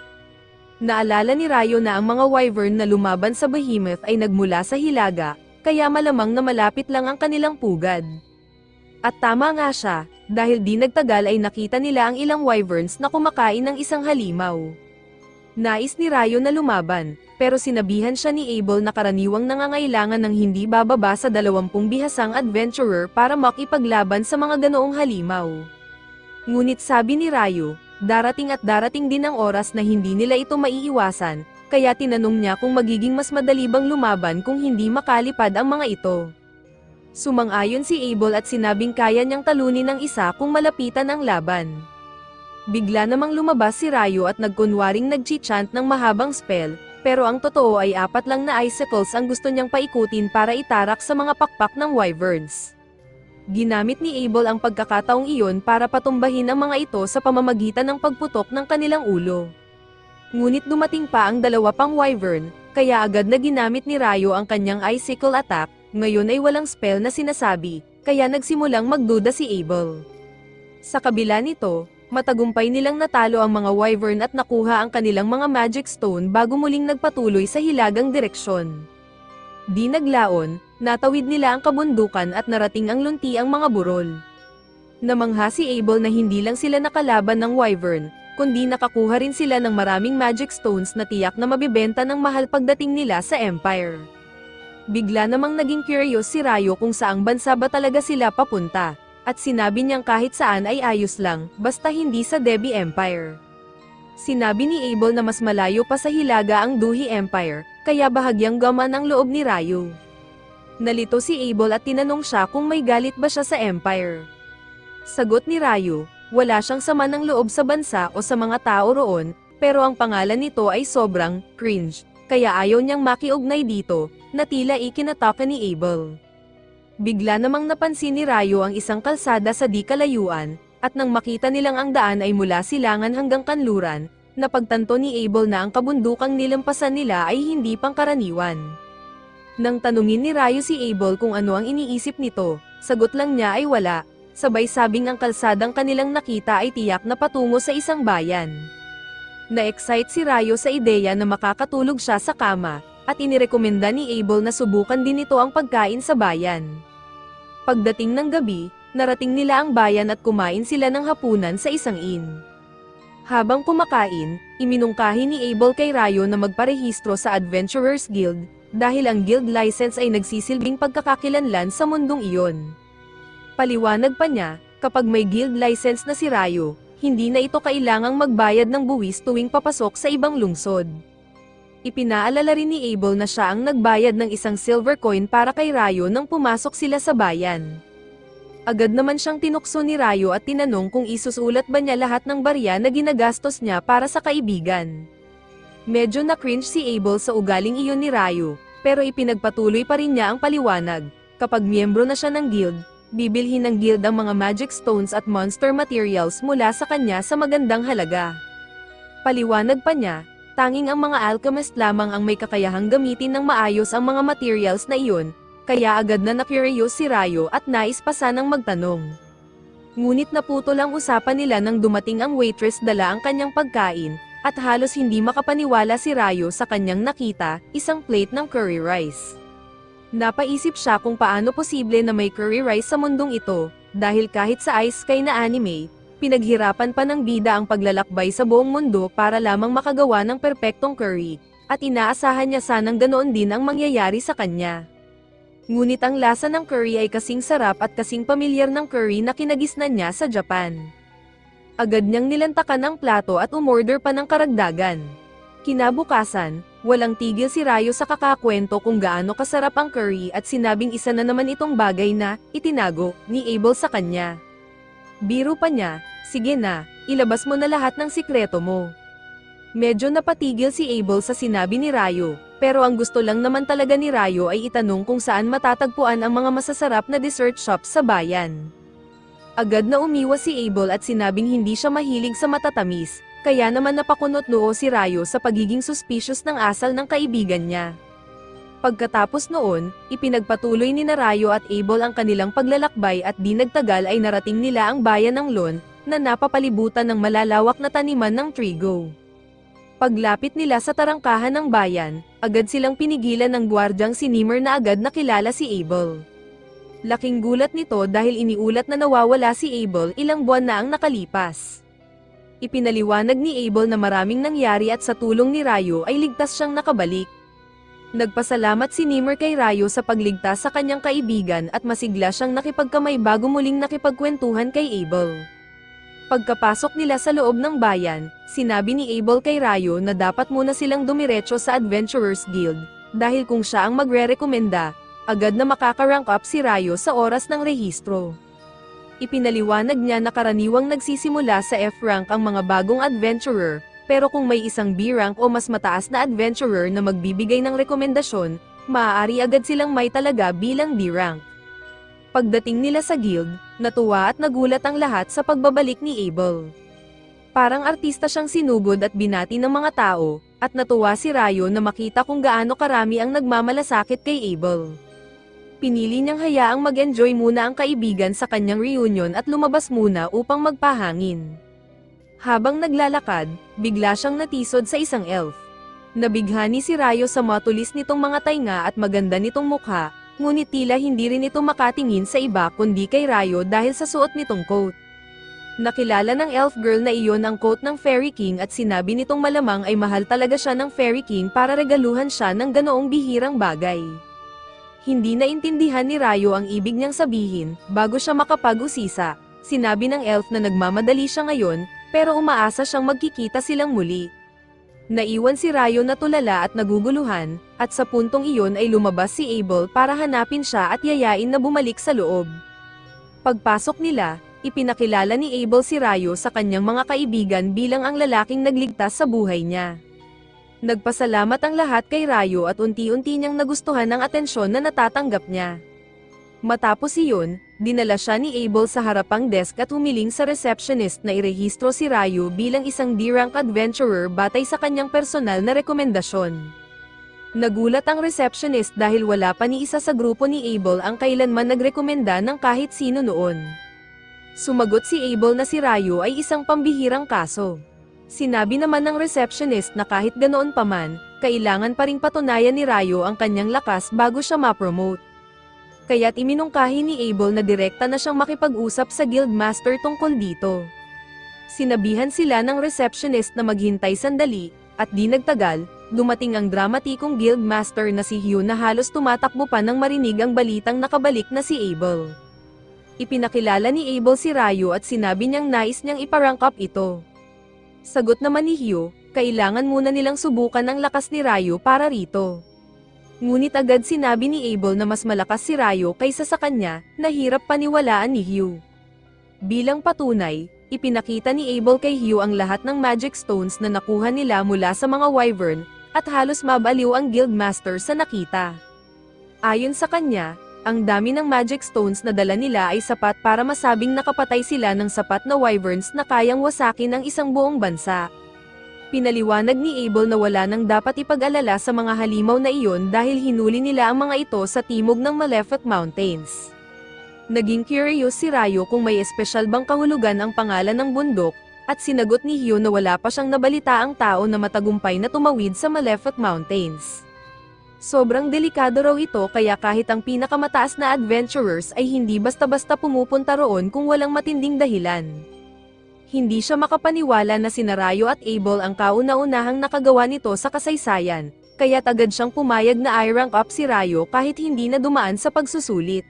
S1: Naalala ni Rayo na ang mga wyvern na lumaban sa behemoth ay nagmula sa Hilaga, kaya malamang na malapit lang ang kanilang pugad. At tama nga siya, dahil di nagtagal ay nakita nila ang ilang wyverns na kumakain ng isang halimaw. Nais ni Rayo na lumaban, pero sinabihan siya ni Abel na karaniwang nangangailangan ng hindi bababa sa 20 bihasang adventurer para makipaglaban sa mga ganoong halimaw. Ngunit sabi ni Rayo, darating at darating din ang oras na hindi nila ito maiiwasan, kaya tinanong niya kung magiging mas madali bang lumaban kung hindi makalipad ang mga ito. Sumang-ayon si Abel at sinabing kaya niyang talunin ng isa kung malapitan ang laban. Bigla namang lumabas si Rayo at nagkunwaring nagchi-chant ng mahabang spell, pero ang totoo ay 4 lang na icicles ang gusto niyang paikutin para itarak sa mga pakpak ng wyverns. Ginamit ni Abel ang pagkakataong iyon para patumbahin ang mga ito sa pamamagitan ng pagputok ng kanilang ulo. Ngunit dumating pa ang 2 pang wyvern, kaya agad na ginamit ni Rayo ang kanyang icicle attack. Ngayon ay walang spell na sinasabi, kaya nagsimulang magduda si Abel. Sa kabila nito, matagumpay nilang natalo ang mga wyvern at nakuha ang kanilang mga magic stone bago muling nagpatuloy sa hilagang direksyon. Di naglaon, natawid nila ang kabundukan at narating ang lunti ang mga burol. Namangha si Abel na hindi lang sila nakalaban ng Wyvern, kundi nakakuha rin sila ng maraming magic stones na tiyak na mabibenta ng mahal pagdating nila sa Empire. Bigla namang naging curious si Rayo kung saang bansa ba talaga sila papunta, at sinabi niyang kahit saan ay ayos lang, basta hindi sa Debbie Empire. Sinabi ni Abel na mas malayo pa sa Hilaga ang Duhi Empire, kaya bahagyang gaman ang loob ni Rayo. Nalito si Abel at tinanong siya kung may galit ba siya sa Empire. Sagot ni Rayo, wala siyang sama ng loob sa bansa o sa mga tao roon, pero ang pangalan nito ay sobrang cringe, kaya ayaw niyang makiugnay dito, na tila ikinataka ni Abel. Bigla namang napansin ni Rayo ang isang kalsada sa di kalayuan, at nang makita nilang ang daan ay mula silangan hanggang kanluran, napagtanto ni Abel na ang kabundukang nilampasan nila ay hindi pangkaraniwan. Nang tanungin ni Rayo si Abel kung ano ang iniisip nito, sagot lang niya ay wala. Sabay sabing ang kalsadang kanilang nakita ay tiyak na patungo sa isang bayan. Na-excite si Rayo sa ideya na makakatulog siya sa kama, at inirekomenda ni Abel na subukan din ito ang pagkain sa bayan. Pagdating ng gabi, narating nila ang bayan at kumain sila ng hapunan sa isang inn. Habang kumakain, iminungkahi ni Abel kay Rayo na magparehistro sa Adventurers Guild, dahil ang guild license ay nagsisilbing pagkakakilanlan sa mundong iyon. Paliwanag pa niya, kapag may guild license na si Rayo, hindi na ito kailangang magbayad ng buwis tuwing papasok sa ibang lungsod. Ipinaalala rin ni Abel na siya ang nagbayad ng isang silver coin para kay Rayo nang pumasok sila sa bayan. Agad naman siyang tinukso ni Rayo at tinanong kung isusulat ba niya lahat ng barya na ginagastos niya para sa kaibigan. Medyo na-cringe si Abel sa ugaling iyon ni Rayo, pero ipinagpatuloy pa rin niya ang paliwanag, kapag miyembro na siya ng guild, bibilhin ng guild ang mga magic stones at monster materials mula sa kanya sa magandang halaga. Paliwanag pa niya, tanging ang mga alchemist lamang ang may kakayahang gamitin ng maayos ang mga materials na iyon, kaya agad na na-curious si Rayo at nais pa sanang magtanong. Ngunit naputol ang usapan nila nang dumating ang waitress dala ang kanyang pagkain, at halos hindi makapaniwala si Rayo sa kanyang nakita, isang plate ng curry rice. Napaisip siya kung paano posible na may curry rice sa mundong ito, dahil kahit sa Ice Sky na anime, pinaghirapan pa ng bida ang paglalakbay sa buong mundo para lamang makagawa ng perpektong curry, at inaasahan niya sanang ganoon din ang mangyayari sa kanya. Ngunit ang lasa ng curry ay kasing sarap at kasing pamilyar ng curry na kinagisnan niya sa Japan. Agad niyang nilantakan ang plato at umorder pa ng karagdagan. Kinabukasan, walang tigil si Rayo sa kakakwento kung gaano kasarap ang curry at sinabing isa na naman itong bagay na itinago ni Abel sa kanya. Biro pa niya, sige na, ilabas mo na lahat ng sikreto mo. Medyo napatigil si Abel sa sinabi ni Rayo, pero ang gusto lang naman talaga ni Rayo ay itanong kung saan matatagpuan ang mga masasarap na dessert shop sa bayan. Agad na umiwas si Abel at sinabing hindi siya mahilig sa matatamis, kaya naman napakunot noo si Rayo sa pagiging suspicious ng asal ng kaibigan niya. Pagkatapos noon, ipinagpatuloy ni Rayo at Abel ang kanilang paglalakbay at di nagtagal ay narating nila ang bayan ng Lon, na napapalibutan ng malalawak na taniman ng trigo. Paglapit nila sa tarangkahan ng bayan, agad silang pinigilan ng gwardyang si Nimmer na agad nakilala si Abel. Laking gulat nito dahil iniulat na nawawala si Abel ilang buwan na ang nakalipas. Ipinaliwanag ni Abel na maraming nangyari at sa tulong ni Rayo ay ligtas siyang nakabalik. Nagpasalamat si Nimmer kay Rayo sa pagligtas sa kanyang kaibigan at masigla siyang nakipagkamay bago muling nakipagkwentuhan kay Abel. Pagkapasok nila sa loob ng bayan, sinabi ni Abel kay Rayo na dapat muna silang dumiretso sa Adventurers Guild, dahil kung siya ang magre-rekomenda, agad na makaka-rank up si Rayo sa oras ng rehistro. Ipinaliwanag niya na karaniwang nagsisimula sa F-rank ang mga bagong adventurer, pero kung may isang B-rank o mas mataas na adventurer na magbibigay ng rekomendasyon, maaari agad silang may talaga bilang D-rank. Pagdating nila sa guild, natuwa at nagulat ang lahat sa pagbabalik ni Abel. Parang artista siyang sinugod at binati ng mga tao, at natuwa si Rayo na makita kung gaano karami ang nagmamalasakit kay Abel. Pinili niyang hayaang mag-enjoy muna ang kaibigan sa kanyang reunion at lumabas muna upang magpahangin. Habang naglalakad, bigla siyang natisod sa isang elf. Nabighani si Rayo sa matulis nitong mga tainga at maganda nitong mukha, ngunit tila hindi rin ito makatingin sa iba kundi kay Rayo dahil sa suot nitong coat. Nakilala ng elf girl na iyon ang coat ng Fairy King at sinabi nitong malamang ay mahal talaga siya ng Fairy King para regaluhan siya ng ganoong bihirang bagay. Hindi naintindihan ni Rayo ang ibig niyang sabihin, bago siya makapag-usisa, sinabi ng elf na nagmamadali siya ngayon, pero umaasa siyang magkikita silang muli. Naiwan si Rayo na tulala at naguguluhan, at sa puntong iyon ay lumabas si Abel para hanapin siya at yayain na bumalik sa loob. Pagpasok nila, ipinakilala ni Abel si Rayo sa kanyang mga kaibigan bilang ang lalaking nagligtas sa buhay niya. Nagpasalamat ang lahat kay Rayo at unti-unti niyang nagustuhan ang atensyon na natatanggap niya. Matapos iyon, dinala siya ni Abel sa harapang desk at humiling sa receptionist na irehistro si Rayo bilang isang D-rank adventurer batay sa kanyang personal na rekomendasyon. Nagulat ang receptionist dahil wala pa ni isa sa grupo ni Abel ang kailanman nagrekomenda ng kahit sino noon. Sumagot si Abel na si Rayo ay isang pambihirang kaso. Sinabi naman ng receptionist na kahit ganoon pa man, kailangan pa ring patunayan ni Rayo ang kanyang lakas bago siya ma-promote. Kaya't iminungkahi ni Abel na direkta na siyang makipag-usap sa guildmaster tungkol dito. Sinabihan sila ng receptionist na maghintay sandali, at di nagtagal, dumating ang dramatikong guildmaster na si Hugh na halos tumatakbo pa nang marinig ang balitang nakabalik na si Abel. Ipinakilala ni Abel si Rayo at sinabi niyang nais niyang iparank up ito. Sagot naman ni Hugh, kailangan muna nilang subukan ang lakas ni Rayo para rito. Ngunit agad sinabi ni Abel na mas malakas si Rayo kaysa sa kanya, na hirap paniwalaan ni Hugh. Bilang patunay, ipinakita ni Abel kay Hugh ang lahat ng magic stones na nakuha nila mula sa mga wyvern, at halos mabaliw ang guildmaster sa nakita. Ayon sa kanya, ang dami ng magic stones na dala nila ay sapat para masabing nakapatay sila ng sapat na wyverns na kayang wasakin ang isang buong bansa. Pinaliwanag ni Abel na wala nang dapat ipag-alala sa mga halimaw na iyon dahil hinuli nila ang mga ito sa timog ng Malefic Mountains. Naging curious si Rayo kung may espesyal bang kahulugan ang pangalan ng bundok, at sinagot ni Hugh na wala pa siyang nabalitaang tao na matagumpay na tumawid sa Malefic Mountains. Sobrang delikado raw ito kaya kahit ang pinakamataas na adventurers ay hindi basta-basta pumupunta roon kung walang matinding dahilan. Hindi siya makapaniwala na sina Rayo at Abel ang kauna-unahang nakagawa nito sa kasaysayan, kaya't agad siyang pumayag na i-rank up si Rayo kahit hindi na dumaan sa pagsusulit.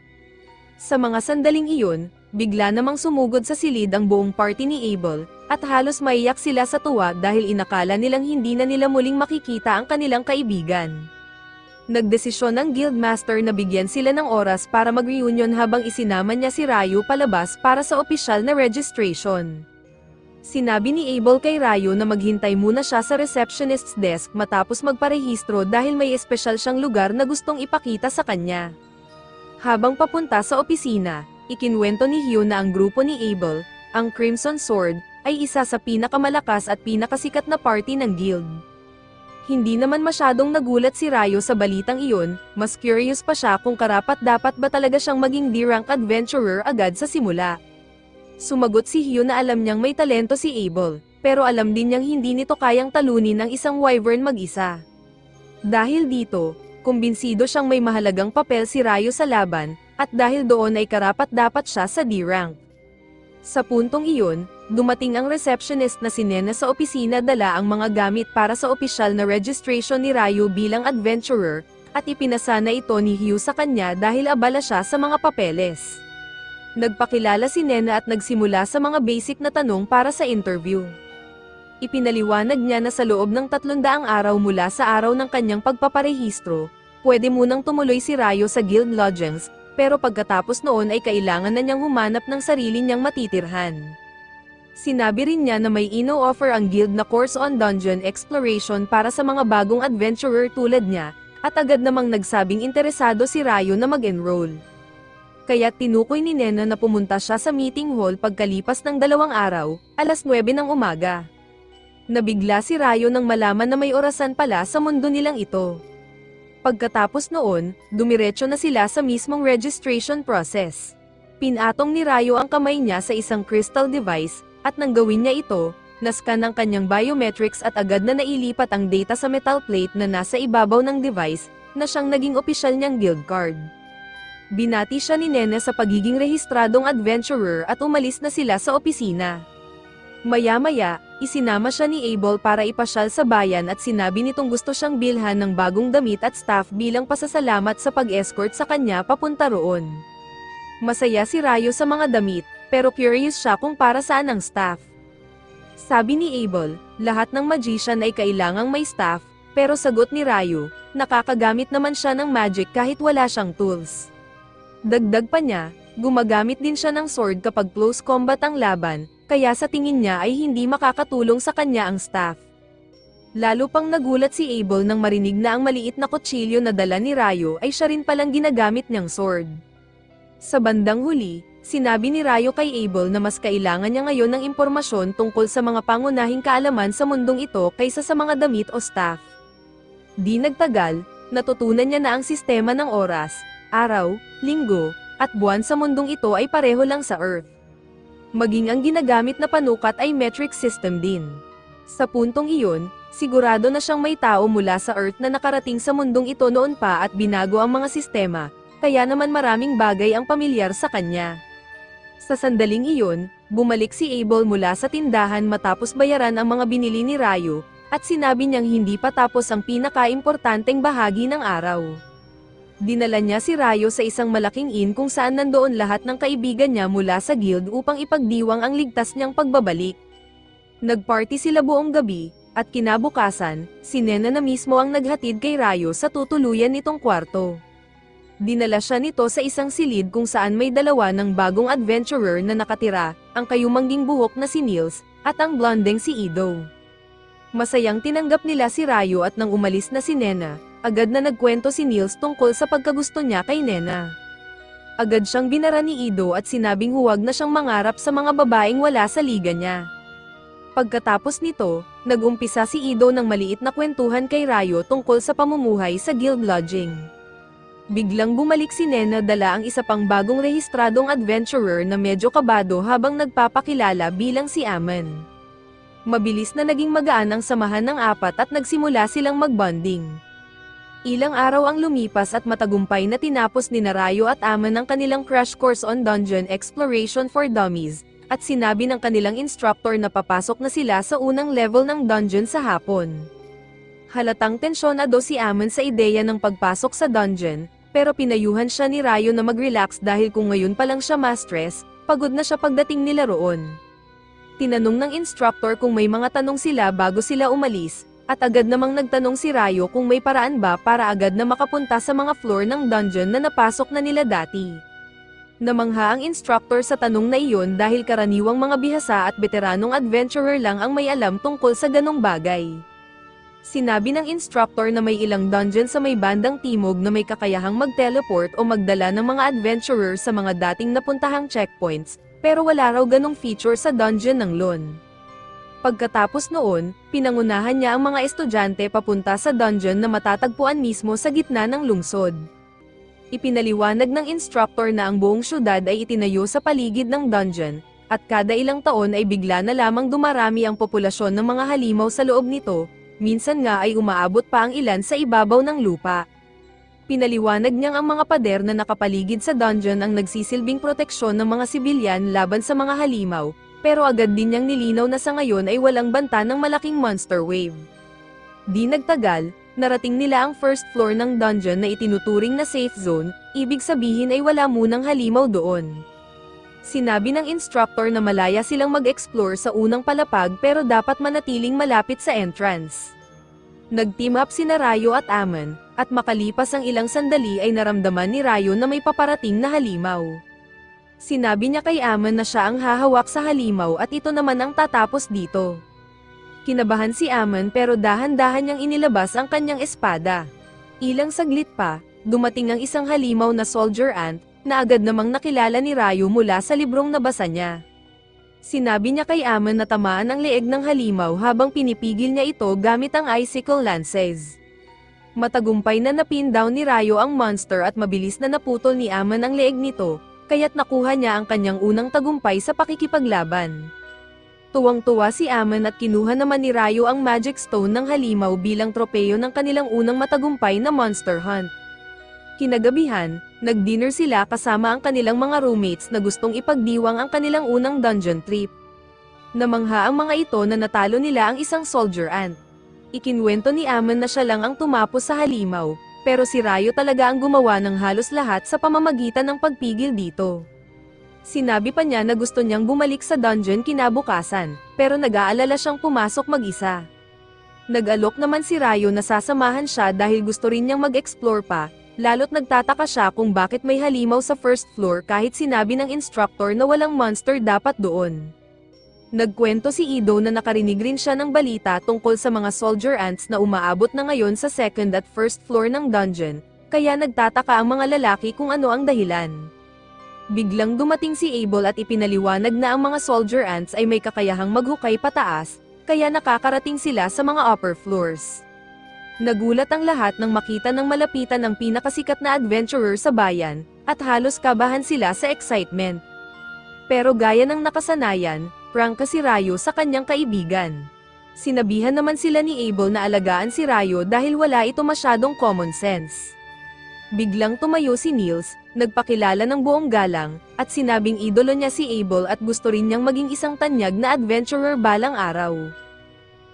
S1: Sa mga sandaling iyon, bigla namang sumugod sa silid ang buong party ni Abel, at halos maiyak sila sa tuwa dahil inakala nilang hindi na nila muling makikita ang kanilang kaibigan. Nagdesisyon ang guildmaster na bigyan sila ng oras para mag-reunion habang isinama niya si Rayo palabas para sa opisyal na registration. Sinabi ni Abel kay Rayo na maghintay muna siya sa receptionist's desk matapos magparehistro dahil may espesyal siyang lugar na gustong ipakita sa kanya. Habang papunta sa opisina, ikinwento ni Hugh na ang grupo ni Abel, ang Crimson Sword, ay isa sa pinakamalakas at pinakasikat na party ng guild. Hindi naman masyadong nagulat si Rayo sa balitang iyon, mas curious pa siya kung karapat-dapat ba talaga siyang maging D-rank adventurer agad sa simula. Sumagot si Hugh na alam niyang may talento si Abel, pero alam din niyang hindi nito kayang talunin ng isang wyvern mag-isa. Dahil dito, kumbinsido siyang may mahalagang papel si Rayo sa laban, at dahil doon ay karapat-dapat siya sa D-rank. Sa puntong iyon, dumating ang receptionist na si Nena sa opisina dala ang mga gamit para sa opisyal na registration ni Rayo bilang adventurer, at ipinasa na ito ni Hugh sa kanya dahil abala siya sa mga papeles. Nagpakilala si Nena at nagsimula sa mga basic na tanong para sa interview. Ipinaliwanag niya na sa loob ng 300 araw mula sa araw ng kanyang pagpaparehistro, pwede munang tumuloy si Rayo sa guild lodgings, pero pagkatapos noon ay kailangan na niyang humanap ng sarili niyang matitirhan. Sinabi rin niya na may ino-offer ang guild na course on dungeon exploration para sa mga bagong adventurer tulad niya, at agad namang nagsabing interesado si Rayo na mag-enroll. Kaya tinukoy ni Nena na pumunta siya sa meeting hall pagkalipas ng 2 araw, alas 9 ng umaga. Nabigla si Rayo nang malaman na may orasan pala sa mundo nilang ito. Pagkatapos noon, dumiretso na sila sa mismong registration process. Pinatong ni Rayo ang kamay niya sa isang crystal device, at nang gawin niya ito, nascan ang kanyang biometrics at agad na nailipat ang data sa metal plate na nasa ibabaw ng device, na siyang naging opisyal niyang guild card. Binati siya ni Nena sa pagiging rehistradong adventurer at umalis na sila sa opisina. Maya-maya, isinama siya ni Abel para ipasyal sa bayan at sinabi nitong gusto siyang bilhan ng bagong damit at staff bilang pasasalamat sa pag-escort sa kanya papunta roon. Masaya si Rayo sa mga damit, pero curious siya kung para saan ang staff. Sabi ni Abel, lahat ng magician ay kailangang may staff, pero sagot ni Rayo, nakakagamit naman siya ng magic kahit wala siyang tools. Dagdag pa niya, gumagamit din siya ng sword kapag close combat ang laban, kaya sa tingin niya ay hindi makakatulong sa kanya ang staff. Lalo pang nagulat si Abel nang marinig na ang maliit na kutsilyo na dala ni Rayo ay siya rin palang ginagamit niyang sword. Sa bandang huli, sinabi ni Rayo kay Abel na mas kailangan niya ngayon ng impormasyon tungkol sa mga pangunahing kaalaman sa mundong ito kaysa sa mga damit o staff. Di nagtagal, natutunan niya na ang sistema ng oras, araw, linggo, at buwan sa mundong ito ay pareho lang sa Earth. Maging ang ginagamit na panukat ay metric system din. Sa puntong iyon, sigurado na siyang may tao mula sa Earth na nakarating sa mundong ito noon pa at binago ang mga sistema, kaya naman maraming bagay ang pamilyar sa kanya. Sa sandaling iyon, bumalik si Abel mula sa tindahan matapos bayaran ang mga binili ni Rayo, at sinabi niyang hindi pa tapos ang pinaka-importanteng bahagi ng araw. Dinala niya si Rayo sa isang malaking inn kung saan nandoon lahat ng kaibigan niya mula sa guild upang ipagdiwang ang ligtas niyang pagbabalik. Nagparty sila buong gabi, at kinabukasan, si Nena na mismo ang naghatid kay Rayo sa tutuluyan nitong kwarto. Dinala siya nito sa isang silid kung saan may dalawa ng bagong adventurer na nakatira, ang kayumangging buhok na si Nils, at ang blondeng si Ido. Masayang tinanggap nila si Rayo at nang umalis na si Nena, agad na nagkwento si Nils tungkol sa pagkagusto niya kay Nena. Agad siyang binara ni Ido at sinabing huwag na siyang mangarap sa mga babaeng wala sa liga niya. Pagkatapos nito, nag-umpisa si Ido ng maliit na kwentuhan kay Rayo tungkol sa pamumuhay sa guild lodging. Biglang bumalik si Nena dala ang isa pang bagong rehistradong adventurer na medyo kabado habang nagpapakilala bilang si Aman. Mabilis na naging magaan ang samahan ng apat at nagsimula silang magbonding. Ilang araw ang lumipas at matagumpay na tinapos ni Rayo at Aman ang kanilang crash course on Dungeon Exploration for Dummies, at sinabi ng kanilang instructor na papasok na sila sa unang level ng dungeon sa hapon. Halatang tensyonado si Aman sa ideya ng pagpasok sa dungeon, pero pinayuhan siya ni Rayo na mag-relax dahil kung ngayon pa lang siya ma-stress, pagod na siya pagdating nila roon. Tinanong ng instructor kung may mga tanong sila bago sila umalis, at agad namang nagtanong si Rayo kung may paraan ba para agad na makapunta sa mga floor ng dungeon na napasok na nila dati. Namangha ang instructor sa tanong na iyon dahil karaniwang mga bihasa at veteranong adventurer lang ang may alam tungkol sa ganong bagay. Sinabi ng instructor na may ilang dungeon sa may bandang timog na may kakayahang mag-teleport o magdala ng mga adventurer sa mga dating napuntahang checkpoints, pero wala raw ganong feature sa dungeon ng Lon. Pagkatapos noon, pinangunahan niya ang mga estudyante papunta sa dungeon na matatagpuan mismo sa gitna ng lungsod. Ipinaliwanag ng instructor na ang buong syudad ay itinayo sa paligid ng dungeon, at kada ilang taon ay bigla na lamang dumarami ang populasyon ng mga halimaw sa loob nito, minsan nga ay umaabot pa ang ilan sa ibabaw ng lupa. Pinaliwanag niyang ang mga pader na nakapaligid sa dungeon ang nagsisilbing proteksyon ng mga sibilyan laban sa mga halimaw, pero agad din niyang nilinaw na sa ngayon ay walang banta ng malaking monster wave. Di nagtagal, narating nila ang first floor ng dungeon na itinuturing na safe zone, ibig sabihin ay wala munang halimaw doon. Sinabi ng instructor na malaya silang mag-explore sa unang palapag pero dapat manatiling malapit sa entrance. Nag-team up sina Rayo at Aman, at makalipas ang ilang sandali ay naramdaman ni Rayo na may paparating na halimaw. Sinabi niya kay Aman na siya ang hahawak sa halimaw at ito naman ang tatapos dito. Kinabahan si Aman pero dahan-dahan niyang inilabas ang kanyang espada. Ilang saglit pa, dumating ang isang halimaw na soldier ant, na agad namang nakilala ni Rayo mula sa librong nabasa niya. Sinabi niya kay Aman na tamaan ang leeg ng halimaw habang pinipigil niya ito gamit ang icicle lances. Matagumpay na napin down ni Rayo ang monster at mabilis na naputol ni Aman ang leeg nito, kaya't nakuha niya ang kanyang unang tagumpay sa pakikipaglaban. Tuwang-tuwa si Amon at kinuha naman ni Rayo ang Magic Stone ng halimaw bilang tropeyo ng kanilang unang matagumpay na monster hunt. Kinagabihan, nag-dinner sila kasama ang kanilang mga roommates na gustong ipagdiwang ang kanilang unang dungeon trip. Namangha ang mga ito na natalo nila ang isang soldier ant. Ikinwento ni Amon na siya lang ang tumapos sa halimaw, pero si Rayo talaga ang gumawa ng halos lahat sa pamamagitan ng pagpigil dito. Sinabi pa niya na gusto niyang bumalik sa dungeon kinabukasan, pero nag-aalala siyang pumasok mag-isa. Nag-alok naman si Rayo na sasamahan siya dahil gusto rin niyang mag-explore pa, lalo't nagtataka siya kung bakit may halimaw sa first floor kahit sinabi ng instructor na walang monster dapat doon. Nagkwento si Ido na nakarinig rin siya ng balita tungkol sa mga soldier ants na umaabot na ngayon sa second at first floor ng dungeon, kaya nagtataka ang mga lalaki kung ano ang dahilan. Biglang dumating si Abel at ipinaliwanag na ang mga soldier ants ay may kakayahang maghukay pataas, kaya nakakarating sila sa mga upper floors. Nagulat ang lahat nang makita ng malapitan ng pinakasikat na adventurer sa bayan, at halos kabahan sila sa excitement. Pero gaya ng nakasanayan, prangka si Rayo sa kanyang kaibigan. Sinabihan naman sila ni Abel na alagaan si Rayo dahil wala ito masyadong common sense. Biglang tumayo si Niels, nagpakilala ng buong galang, at sinabing idolo niya si Abel at gusto rin niyang maging isang tanyag na adventurer balang araw.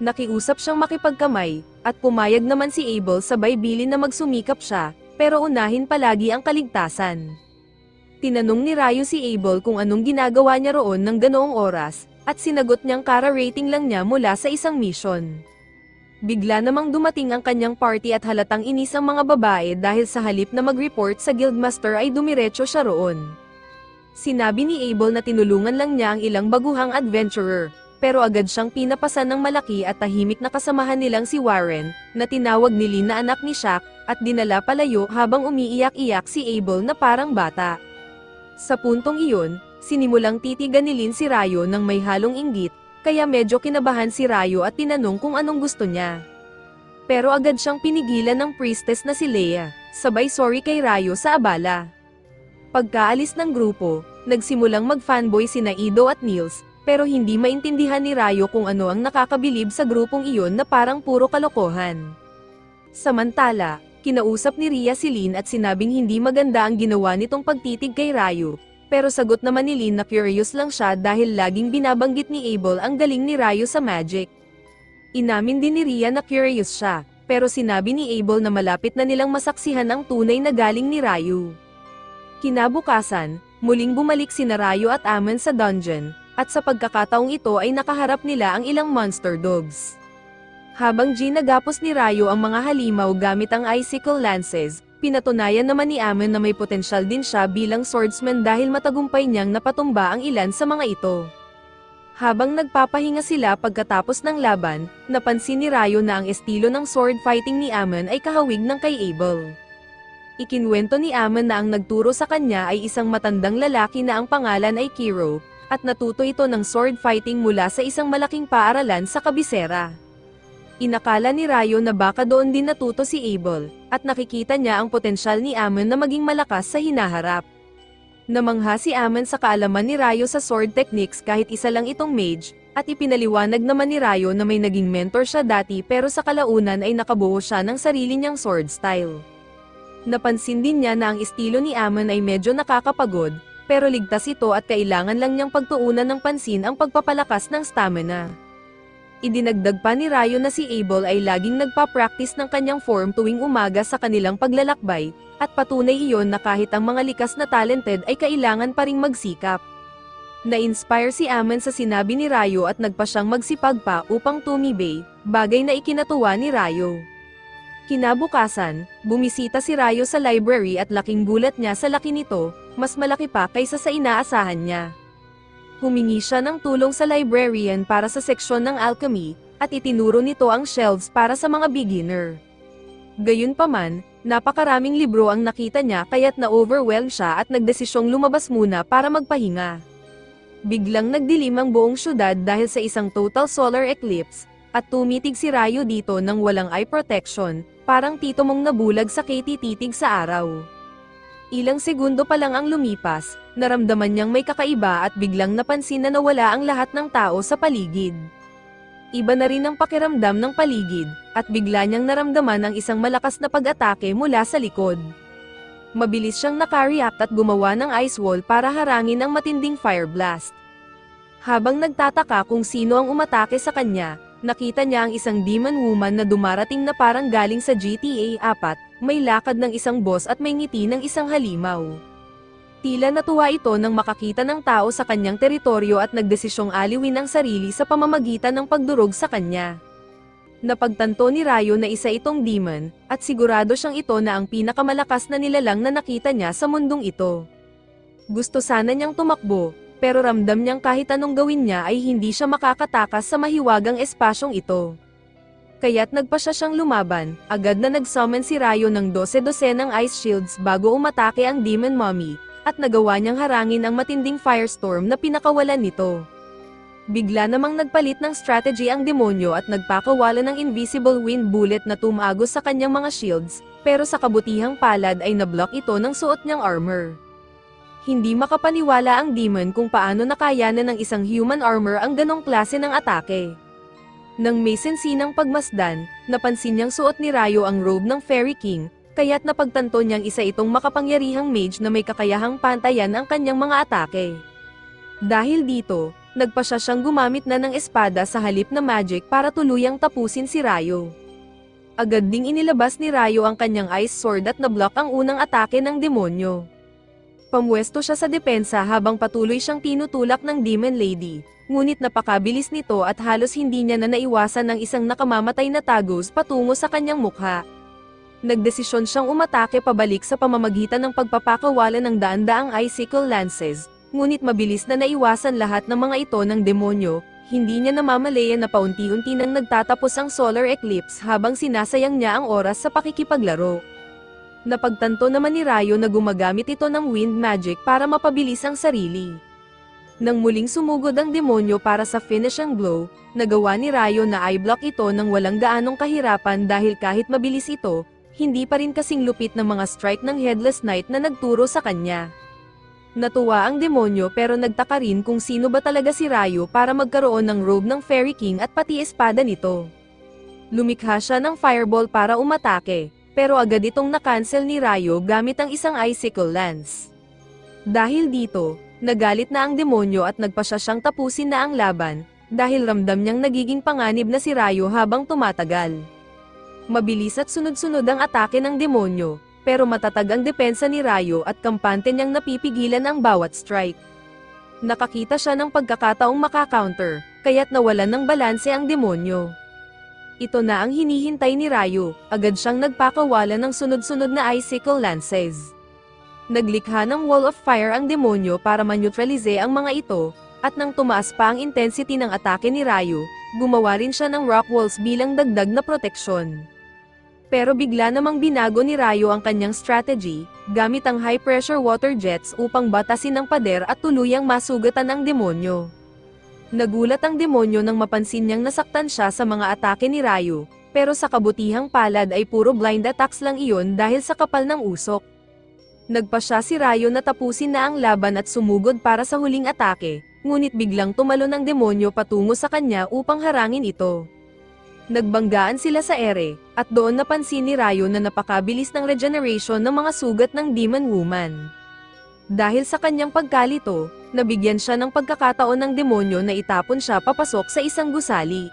S1: Nakiusap siyang makipagkamay, at pumayag naman si Abel sabay bilin na magsumikap siya, pero unahin palagi ang kaligtasan. Tinanong ni Rayo si Abel kung anong ginagawa niya roon ng ganoong oras, at sinagot niyang kara-rating lang niya mula sa isang mission. Bigla namang dumating ang kanyang party at halatang inis ang mga babae dahil sa halip na mag-report sa guildmaster ay dumiretso siya roon. Sinabi ni Abel na tinulungan lang niya ang ilang baguhang adventurer, pero agad siyang pinapasan ng malaki at tahimik na kasamahan nilang si Warren, na tinawag ni Lynn na anak ni Shaq, at dinala palayo habang umiiyak-iyak si Abel na parang bata. Sa puntong iyon, sinimulang titigan ni Lynn si Rayo ng may halong inggit, kaya medyo kinabahan si Rayo at tinanong kung anong gusto niya. Pero agad siyang pinigilan ng priestess na si Leia, sabay sorry kay Rayo sa abala. Pagkaalis ng grupo, nagsimulang mag-fanboy sina Ido at Niels, pero hindi maintindihan ni Rayo kung ano ang nakakabilib sa grupong iyon na parang puro kalokohan. Samantala, kinausap ni Ria si Lynn at sinabing hindi maganda ang ginawa nitong pagtitig kay Rayo. Pero sagot naman ni Lynn na curious lang siya dahil laging binabanggit ni Abel ang galing ni Rayo sa magic. Inamin din ni Ria na curious siya, pero sinabi ni Abel na malapit na nilang masaksihan ang tunay na galing ni Rayo. Kinabukasan, muling bumalik sina Rayo at Amon sa dungeon, at sa pagkakataong ito ay nakaharap nila ang ilang monster dogs. Habang ginagapos ni Rayo ang mga halimaw gamit ang icicle lances, pinatunayan naman ni Amon na may potensyal din siya bilang swordsman dahil matagumpay niyang napatumba ang ilan sa mga ito. Habang nagpapahinga sila pagkatapos ng laban, napansin ni Rayo na ang estilo ng sword fighting ni Amon ay kahawig ng kay Abel. Ikinwento ni Amon na ang nagturo sa kanya ay isang matandang lalaki na ang pangalan ay Kiro, at natuto ito ng sword fighting mula sa isang malaking paaralan sa kabisera. Inakala ni Rayo na baka doon din natuto si Abel, at nakikita niya ang potensyal ni Amon na maging malakas sa hinaharap. Namangha si Amon sa kaalaman ni Rayo sa sword techniques kahit isa lang itong mage, at ipinaliwanag naman ni Rayo na may naging mentor siya dati pero sa kalaunan ay nakabuo siya ng sarili niyang sword style. Napansin din niya na ang estilo ni Amon ay medyo nakakapagod, pero ligtas ito at kailangan lang niyang pagtuunan ng pansin ang pagpapalakas ng stamina. Idinagdag pa ni Rayo na si Abel ay laging nagpa-practice ng kanyang form tuwing umaga sa kanilang paglalakbay, at patunay iyon na kahit ang mga likas na talented ay kailangan pa ring magsikap. Na-inspire si Amon sa sinabi ni Rayo at nagpa siyang magsipag pa upang tumibay, bagay na ikinatuwa ni Rayo. Kinabukasan, bumisita si Rayo sa library at laking gulat niya sa laki nito, mas malaki pa kaysa sa inaasahan niya. Humingi siya ng tulong sa librarian para sa seksyon ng alchemy, at itinuro nito ang shelves para sa mga beginner. Gayunpaman, napakaraming libro ang nakita niya kaya't na-overwhelm siya at nagdesisyong lumabas muna para magpahinga. Biglang nagdilim ang buong syudad dahil sa isang total solar eclipse, at tumitig si Rayo dito nang walang eye protection, parang tito mong nabulag sa kitititig sa araw. Ilang segundo pa lang ang lumipas, naramdaman niyang may kakaiba at biglang napansin na nawala ang lahat ng tao sa paligid. Iba na rin ang pakiramdam ng paligid, at bigla niyang naramdaman ang isang malakas na pag-atake mula sa likod. Mabilis siyang nakareact at gumawa ng ice wall para harangin ang matinding fire blast. Habang nagtataka kung sino ang umatake sa kanya, nakita niya ang isang demon woman na dumarating na parang galing sa GTA 4, may lakad ng isang boss at may ngiti ng isang halimaw. Tila natuwa ito nang makakita ng tao sa kanyang teritoryo at nagdesisyong aliwin ang sarili sa pamamagitan ng pagdurog sa kanya. Napagtanto ni Rayo na isa itong demon, at sigurado siyang ito na ang pinakamalakas na nilalang na nakita niya sa mundong ito. Gusto sana niyang tumakbo, pero ramdam niyang kahit anong gawin niya ay hindi siya makakatakas sa mahiwagang espasyong ito. Kaya't nagpa siyang lumaban, agad na nag-summon si Rayo ng 12 ng ice shields bago umatake ang demon mommy, at nagawa niyang harangin ang matinding firestorm na pinakawalan nito. Bigla namang nagpalit ng strategy ang demonyo at nagpakawala ng invisible wind bullet na tumagos sa kanyang mga shields, pero sa kabutihang palad ay nablock ito ng suot niyang armor. Hindi makapaniwala ang demon kung paano nakayanan ng isang human armor ang ganong klase ng atake. Nang may sensinang pagmasdan, napansin niyang suot ni Rayo ang robe ng Fairy King, kaya't napagtanto niyang isa itong makapangyarihang mage na may kakayahang pantayan ang kanyang mga atake. Dahil dito, nagpa siyang gumamit na ng espada sa halip na magic para tuluyang tapusin si Rayo. Agad ding inilabas ni Rayo ang kanyang ice sword at nablock ang unang atake ng demonyo. Pamwesto siya sa depensa habang patuloy siyang tinutulak ng Demon Lady, ngunit napakabilis nito at halos hindi niya na naiwasan ng isang nakamamatay na tagos patungo sa kanyang mukha. Nagdesisyon siyang umatake pabalik sa pamamagitan ng pagpapakawala ng daan-daang icicle lances, ngunit mabilis na naiwasan lahat ng mga ito ng demonyo. Hindi niya namamalayan na paunti-unti nang nagtatapos ang solar eclipse habang sinasayang niya ang oras sa pakikipaglaro. Napagtanto naman ni Rayo na gumagamit ito ng wind magic para mapabilis ang sarili. Nang muling sumugod ang demonyo para sa finishing blow, nagawa ni Rayo na i-block ito ng walang gaanong kahirapan dahil kahit mabilis ito, hindi pa rin kasing lupit ng mga strike ng Headless Knight na nagturo sa kanya. Natuwa ang demonyo pero nagtaka rin kung sino ba talaga si Rayo para magkaroon ng robe ng Fairy King at pati espada nito. Lumikha siya ng fireball para umatake, pero agad itong na-cancel ni Rayo gamit ang isang icicle lance. Dahil dito, nagalit na ang demonyo at nagpa siyang tapusin na ang laban, dahil ramdam niyang nagiging panganib na si Rayo habang tumatagal. Mabilis at sunod-sunod ang atake ng demonyo, pero matatag ang depensa ni Rayo at kampante niyang napipigilan ang bawat strike. Nakakita siya ng pagkakataong maka-counter, kaya't nawalan ng balanse ang demonyo. Ito na ang hinihintay ni Rayo, agad siyang nagpakawala ng sunod-sunod na icicle lances. Naglikha ng wall of fire ang demonyo para ma-neutralize ang mga ito, at nang tumaas pa ang intensity ng atake ni Rayo, gumawa rin siya ng rock walls bilang dagdag na proteksyon. Pero bigla namang binago ni Rayo ang kanyang strategy, gamit ang high-pressure water jets upang batasin ang pader at tuluyang masugatan ang demonyo. Nagulat ang demonyo nang mapansin niyang nasaktan siya sa mga atake ni Rayo, pero sa kabutihang palad ay puro blind attacks lang iyon dahil sa kapal ng usok. Nagpa siya si Rayo na tapusin na ang laban at sumugod para sa huling atake, ngunit biglang tumalon ang demonyo patungo sa kanya upang harangin ito. Nagbanggaan sila sa ere, at doon napansin ni Rayo na napakabilis ng regeneration ng mga sugat ng Demon Woman. Dahil sa kanyang pagkalito, nabigyan siya ng pagkakataon ng demonyo na itapon siya papasok sa isang gusali.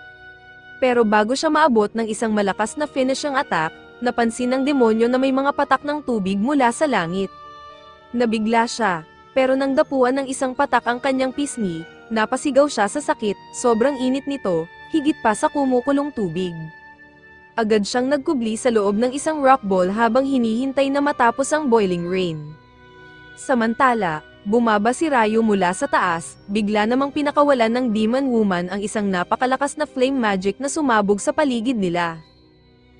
S1: Pero bago siya maabot ng isang malakas na finishing attack, napansin ng demonyo na may mga patak ng tubig mula sa langit. Nabigla siya, pero nang dapuan ng isang patak ang kanyang pisngi, napasigaw siya sa sakit, sobrang init nito, higit pa sa kumukulong tubig. Agad siyang nagkubli sa loob ng isang rock ball habang hinihintay na matapos ang boiling rain. Samantala, bumaba si Rayo mula sa taas, bigla namang pinakawalan ng Demon Woman ang isang napakalakas na flame magic na sumabog sa paligid nila.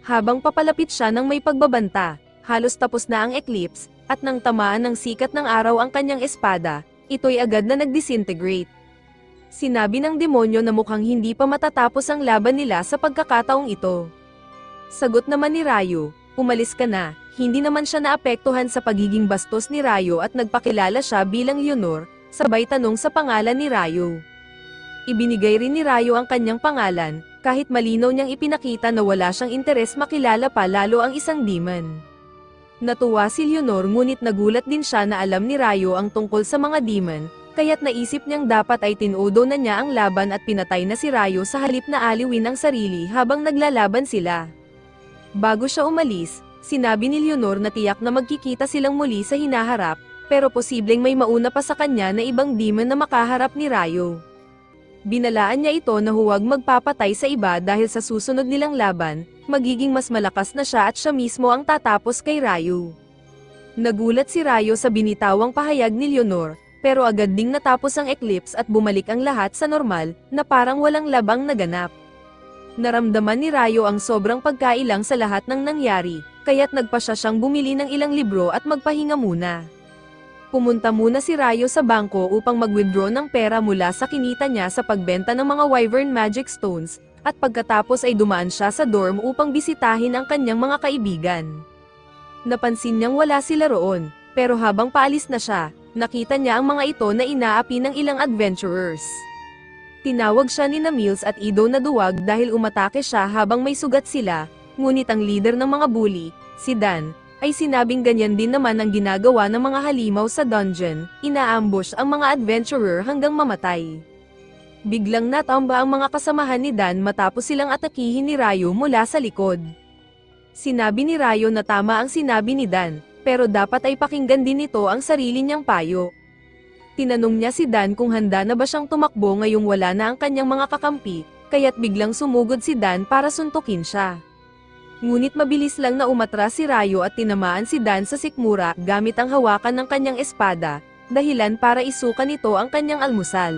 S1: Habang papalapit siya ng may pagbabanta, halos tapos na ang eclipse, at nang tamaan ng sikat ng araw ang kanyang espada, ito'y agad na nag-disintegrate. Sinabi ng demonyo na mukhang hindi pa matatapos ang laban nila sa pagkakataong ito. Sagot naman ni Rayo, Umalis ka na. Hindi naman siya naapektuhan sa pagiging bastos ni Rayo at nagpakilala siya bilang Leonor, sabay tanong sa pangalan ni Rayo. Ibinigay rin ni Rayo ang kanyang pangalan, kahit malinaw niyang ipinakita na wala siyang interes makilala pa lalo ang isang demon. Natuwa si Leonor ngunit nagulat din siya na alam ni Rayo ang tungkol sa mga demon, kaya't naisip niyang dapat ay tinodo na niya ang laban at pinatay na si Rayo sa halip na aliwin ang sarili habang naglalaban sila. Bago siya umalis, sinabi ni Leonor na tiyak na magkikita silang muli sa hinaharap, pero posibleng may mauna pa sa kanya na ibang demon na makaharap ni Rayo. Binalaan niya ito na huwag magpapatay sa iba dahil sa susunod nilang laban, magiging mas malakas na siya at siya mismo ang tatapos kay Rayo. Nagulat si Rayo sa binitawang pahayag ni Leonor, pero agad ding natapos ang eclipse at bumalik ang lahat sa normal, na parang walang labang naganap. Naramdaman ni Rayo ang sobrang pagkailang sa lahat ng nangyari, kaya't nagpa siyang bumili ng ilang libro at magpahinga muna. Pumunta muna si Rayo sa bangko upang mag-withdraw ng pera mula sa kinita niya sa pagbenta ng mga Wyvern Magic Stones, at pagkatapos ay dumaan siya sa dorm upang bisitahin ang kanyang mga kaibigan. Napansin niyang wala sila roon, pero habang paalis na siya, nakita niya ang mga ito na inaapi ng ilang adventurers. Tinawag siya ni Mills at Ido na duwag dahil umatake siya habang may sugat sila, ngunit ang leader ng mga bully, si Dan, ay sinabing ganyan din naman ang ginagawa ng mga halimaw sa dungeon, inaambush ang mga adventurer hanggang mamatay. Biglang natamba ang mga kasamahan ni Dan matapos silang atakihin ni Rayo mula sa likod. Sinabi ni Rayo na tama ang sinabi ni Dan, pero dapat ay pakinggan din nito ang sarili niyang payo. Tinanong niya si Dan kung handa na ba siyang tumakbo ngayong wala na ang kanyang mga kakampi, kaya't biglang sumugod si Dan para suntukin siya. Ngunit mabilis lang na umatras si Rayo at tinamaan si Dan sa sikmura gamit ang hawakan ng kanyang espada, dahilan para isukan nito ang kanyang almusal.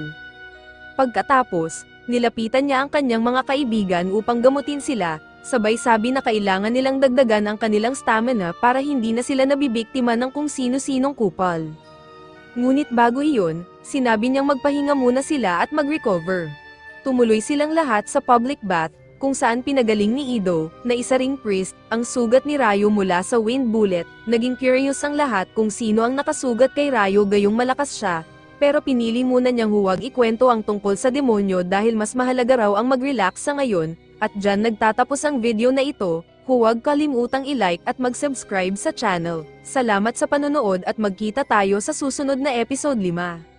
S1: Pagkatapos, nilapitan niya ang kanyang mga kaibigan upang gamutin sila, sabay sabi na kailangan nilang dagdagan ang kanilang stamina para hindi na sila nabibiktima ng kung sino-sinong kupal. Ngunit bago iyon, sinabi niyang magpahinga muna sila at mag-recover. Tumuloy silang lahat sa public bath, kung saan pinagaling ni Ido, na isa ring priest, ang sugat ni Rayo mula sa wind bullet. Naging curious ang lahat kung sino ang nakasugat kay Rayo gayong malakas siya, pero pinili muna niyang huwag ikwento ang tungkol sa demonyo dahil mas mahalaga raw ang mag-relax sa ngayon, at dyan nagtatapos ang video na ito. Huwag kalimutang i-like at mag-subscribe sa channel. Salamat sa panonood at magkita tayo sa susunod na episode 5.